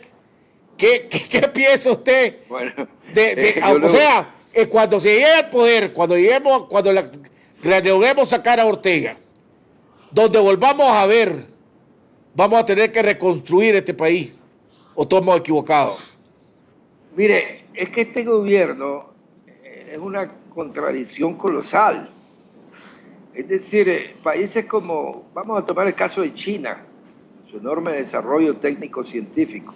¿qué piensa usted? Bueno, o sea, cuando se llegue al poder, cuando logremos sacar a Ortega, donde volvamos a ver, vamos a tener que reconstruir este país. ¿O estamos equivocados? Mire, es que este gobierno es una contradicción colosal. Es decir, países como, vamos a tomar el caso de China, su enorme desarrollo técnico-científico.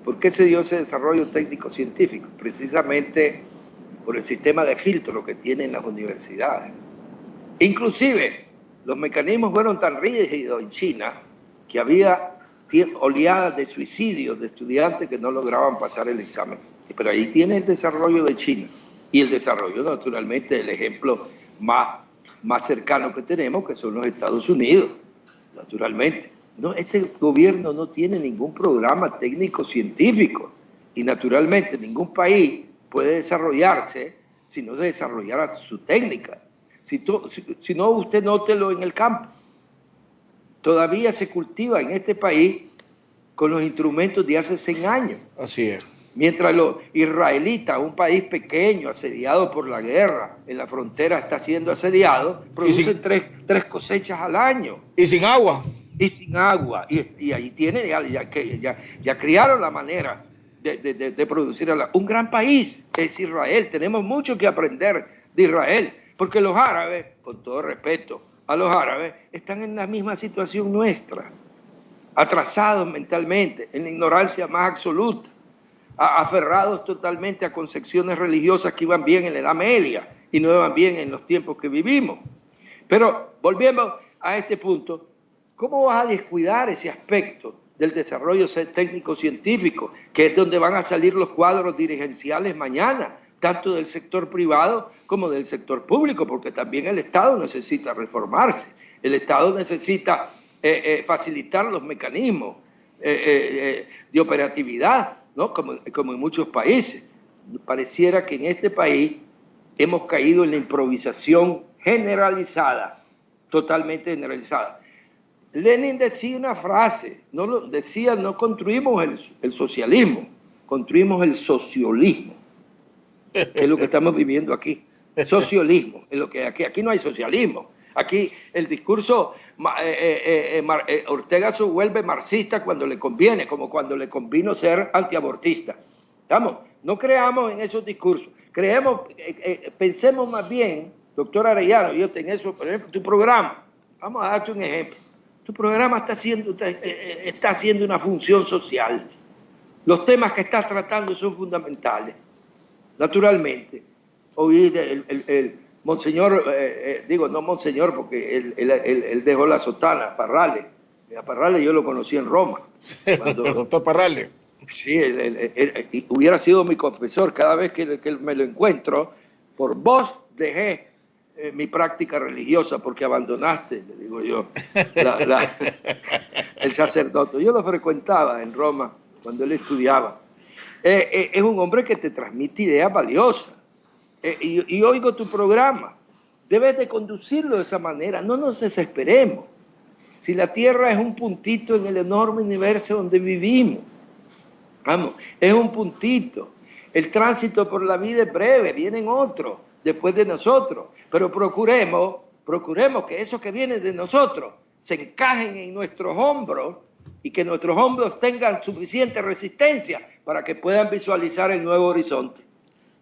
¿Por qué se dio ese desarrollo técnico-científico? Precisamente por el sistema de filtro que tienen las universidades. Inclusive, los mecanismos fueron tan rígidos en China que había oleadas de suicidios de estudiantes que no lograban pasar el examen. Pero ahí tiene el desarrollo de China. Y el desarrollo, naturalmente, el ejemplo más cercano que tenemos, que son los Estados Unidos, naturalmente. No, este gobierno no tiene ningún programa técnico-científico. Y, naturalmente, ningún país puede desarrollarse si no se desarrollara su técnica. Si no, usted nótelo en el campo. Todavía se cultiva en este país con los instrumentos de hace 100 años. Así es. Mientras los israelitas, un país pequeño, asediado por la guerra, en la frontera está siendo asediado, producen tres cosechas al año. Y sin agua. Y sin agua. Y ahí tienen, ya criaron la manera de producir. Un gran país es Israel. Tenemos mucho que aprender de Israel, porque los árabes, con todo respeto a los árabes, están en la misma situación nuestra, atrasados mentalmente, en la ignorancia más absoluta, aferrados totalmente a concepciones religiosas que iban bien en la Edad Media y no iban bien en los tiempos que vivimos. Pero volviendo a este punto, ¿cómo vas a descuidar ese aspecto del desarrollo técnico-científico, que es donde van a salir los cuadros dirigenciales mañana, tanto del sector privado como del sector público? Porque también el Estado necesita reformarse, el Estado necesita facilitar los mecanismos de operatividad, ¿no? Como en muchos países. Pareciera que en este país hemos caído en la improvisación generalizada, totalmente generalizada. Lenin decía una frase, no construimos el socialismo, construimos el socialismo, que es lo que estamos viviendo aquí. Socialismo, es lo que aquí no hay socialismo. Aquí el discurso, Ortega se vuelve marxista cuando le conviene, como cuando le convino ser antiabortista. ¿Estamos? No creamos en esos discursos, pensemos más bien, doctor Arellano, yo tengo eso, por ejemplo, tu programa, vamos a darte un ejemplo, tu programa está haciendo una función social, los temas que estás tratando son fundamentales, naturalmente. Oí el monseñor, digo no monseñor porque él dejó la sotana, Parrales. A Parrales yo lo conocí en Roma. Cuando, el doctor Parrales. Sí, hubiera sido mi confesor. Cada vez que me lo encuentro, por vos dejé mi práctica religiosa porque abandonaste, le digo yo, el sacerdote. Yo lo frecuentaba en Roma cuando él estudiaba. Es un hombre que te transmite ideas valiosas. Y oigo tu programa, debes de conducirlo de esa manera, no nos desesperemos. Si la Tierra es un puntito en el enorme universo donde vivimos, vamos, es un puntito. El tránsito por la vida es breve, vienen otros después de nosotros, pero procuremos que esos que vienen de nosotros se encajen en nuestros hombros y que nuestros hombros tengan suficiente resistencia para que puedan visualizar el nuevo horizonte.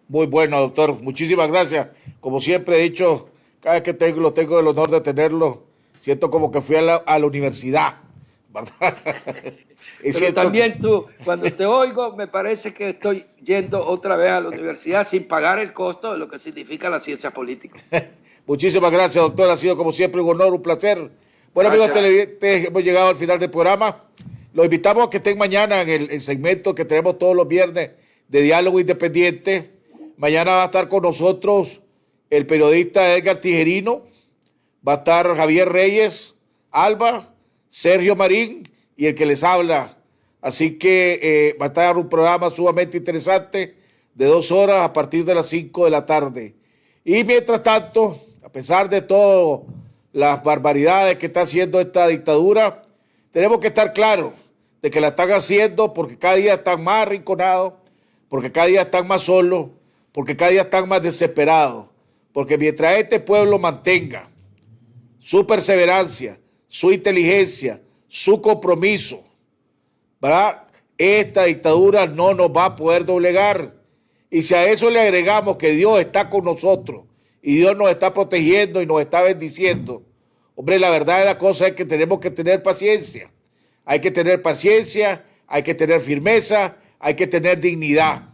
Muy bueno, doctor. Muchísimas gracias. Como siempre he dicho, cada vez que tengo el honor de tenerlo, siento como que fui a la universidad, ¿verdad? Pero también tú, cuando te oigo, me parece que estoy yendo otra vez a la universidad sin pagar el costo de lo que significa la ciencia política. Muchísimas gracias, doctor. Ha sido como siempre un honor, un placer. Bueno, gracias. Amigos televidentes, hemos llegado al final del programa. Los invitamos a que estén mañana en el segmento que tenemos todos los viernes de Diálogo Independiente. Mañana va a estar con nosotros el periodista Edgar Tijerino, va a estar Javier Reyes, Alba, Sergio Marín y el que les habla. Así que va a estar un programa sumamente interesante de 2 horas a partir de las 5 de la tarde. Y mientras tanto, a pesar de todas las barbaridades que está haciendo esta dictadura, tenemos que estar claros de que la están haciendo porque cada día están más arrinconados, porque cada día están más solos, porque cada día están más desesperados, porque mientras este pueblo mantenga su perseverancia, su inteligencia, su compromiso, ¿verdad? Esta dictadura no nos va a poder doblegar. Y si a eso le agregamos que Dios está con nosotros y Dios nos está protegiendo y nos está bendiciendo, hombre, la verdad de la cosa es que tenemos que tener paciencia. Hay que tener paciencia, hay que tener firmeza, hay que tener dignidad.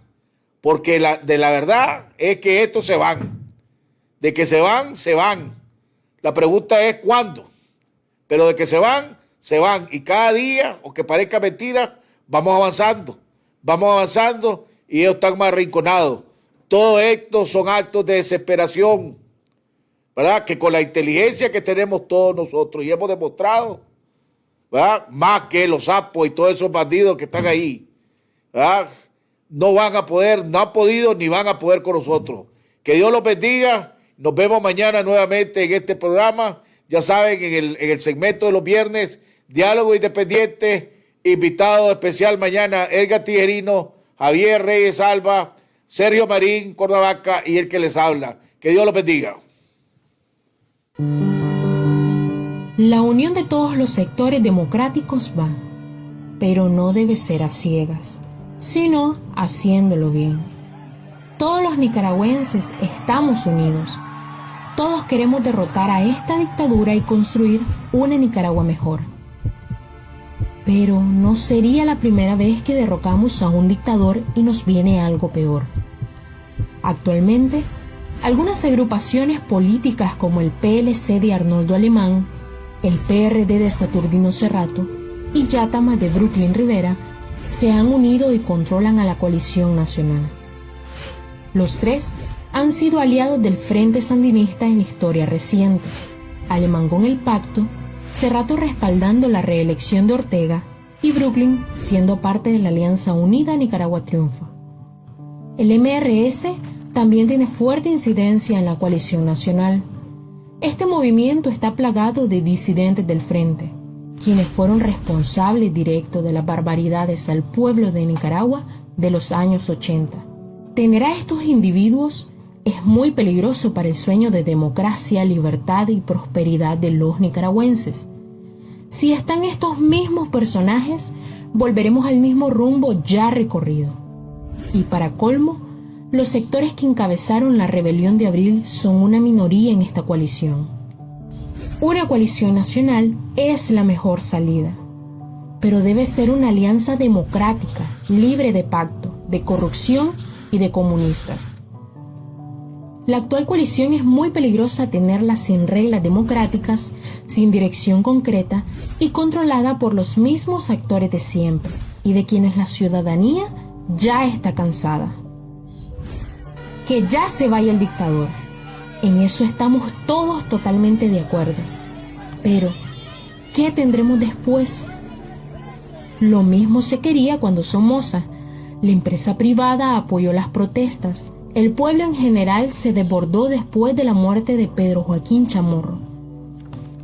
Porque la verdad es que estos se van. De que se van, se van. La pregunta es ¿cuándo? Pero de que se van, se van. Y cada día, aunque parezca mentira, vamos avanzando y ellos están más arrinconados. Todos estos son actos de desesperación, ¿verdad? Que con la inteligencia que tenemos todos nosotros y hemos demostrado, ¿verdad? Más que los sapos y todos esos bandidos que están ahí, ¿verdad? No van a poder, no han podido ni van a poder con nosotros. Que Dios los bendiga. Nos vemos mañana nuevamente en este programa. Ya saben, en el segmento de los viernes, Diálogo Independiente, invitado especial mañana, Edgar Tijerino, Javier Reyes Alba, Sergio Marín Cordavaca y el que les habla. Que Dios los bendiga. La unión de todos los sectores democráticos va, pero no debe ser a ciegas, sino haciéndolo bien. Todos los nicaragüenses estamos unidos. Todos queremos derrotar a esta dictadura y construir una Nicaragua mejor. Pero no sería la primera vez que derrocamos a un dictador y nos viene algo peor. Actualmente, algunas agrupaciones políticas como el PLC de Arnoldo Alemán, el PRD de Saturnino Cerrato y Yatama de Brooklyn Rivera se han unido y controlan a la coalición nacional. Los tres han sido aliados del Frente Sandinista en la historia reciente, Alemán con el pacto, Cerrato respaldando la reelección de Ortega y Brooklyn siendo parte de la Alianza Unida Nicaragua Triunfa. El MRS también tiene fuerte incidencia en la coalición nacional. Este movimiento está plagado de disidentes del frente, quienes fueron responsables directos de las barbaridades al pueblo de Nicaragua de los años 80. Tener a estos individuos es muy peligroso para el sueño de democracia, libertad y prosperidad de los nicaragüenses. Si están estos mismos personajes, volveremos al mismo rumbo ya recorrido. Y para colmo, los sectores que encabezaron la rebelión de abril son una minoría en esta coalición. Una coalición nacional es la mejor salida, pero debe ser una alianza democrática, libre de pacto, de corrupción y de comunistas. La actual coalición es muy peligrosa tenerla sin reglas democráticas, sin dirección concreta y controlada por los mismos actores de siempre y de quienes la ciudadanía ya está cansada. Que ya se vaya el dictador. En eso estamos todos totalmente de acuerdo. Pero, ¿qué tendremos después? Lo mismo se quería cuando Somoza, la empresa privada, apoyó las protestas. El pueblo en general se desbordó después de la muerte de Pedro Joaquín Chamorro.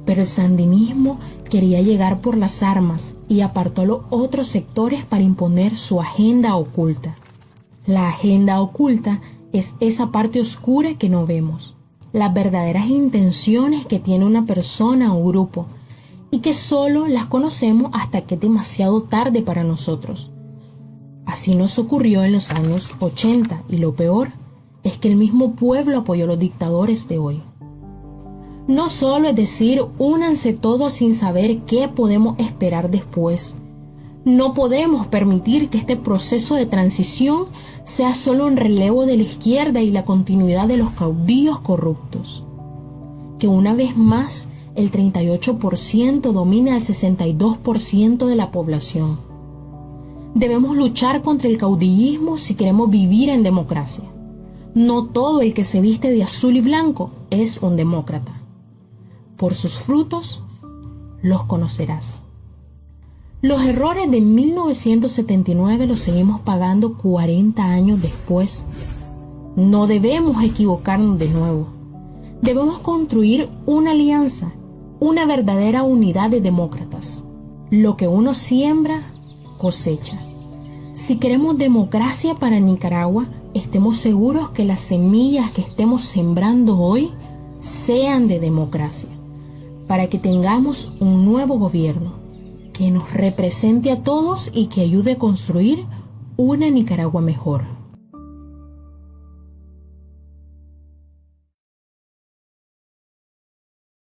Pero el sandinismo quería llegar por las armas y apartó a los otros sectores para imponer su agenda oculta. La agenda oculta es esa parte oscura que no vemos, las verdaderas intenciones que tiene una persona o grupo y que solo las conocemos hasta que es demasiado tarde para nosotros. Así nos ocurrió en los años 80 y lo peor es que el mismo pueblo apoyó a los dictadores de hoy. No solo es decir, únanse todos sin saber qué podemos esperar después. No podemos permitir que este proceso de transición sea solo un relevo de la izquierda y la continuidad de los caudillos corruptos. Que una vez más el 38% domina el 62% de la población. Debemos luchar contra el caudillismo si queremos vivir en democracia. No todo el que se viste de azul y blanco es un demócrata. Por sus frutos los conocerás. Los errores de 1979 los seguimos pagando 40 años después. No debemos equivocarnos de nuevo. Debemos construir una alianza, una verdadera unidad de demócratas. Lo que uno siembra, cosecha. Si queremos democracia para Nicaragua, estemos seguros que las semillas que estemos sembrando hoy sean de democracia, para que tengamos un nuevo gobierno que nos represente a todos y que ayude a construir una Nicaragua mejor.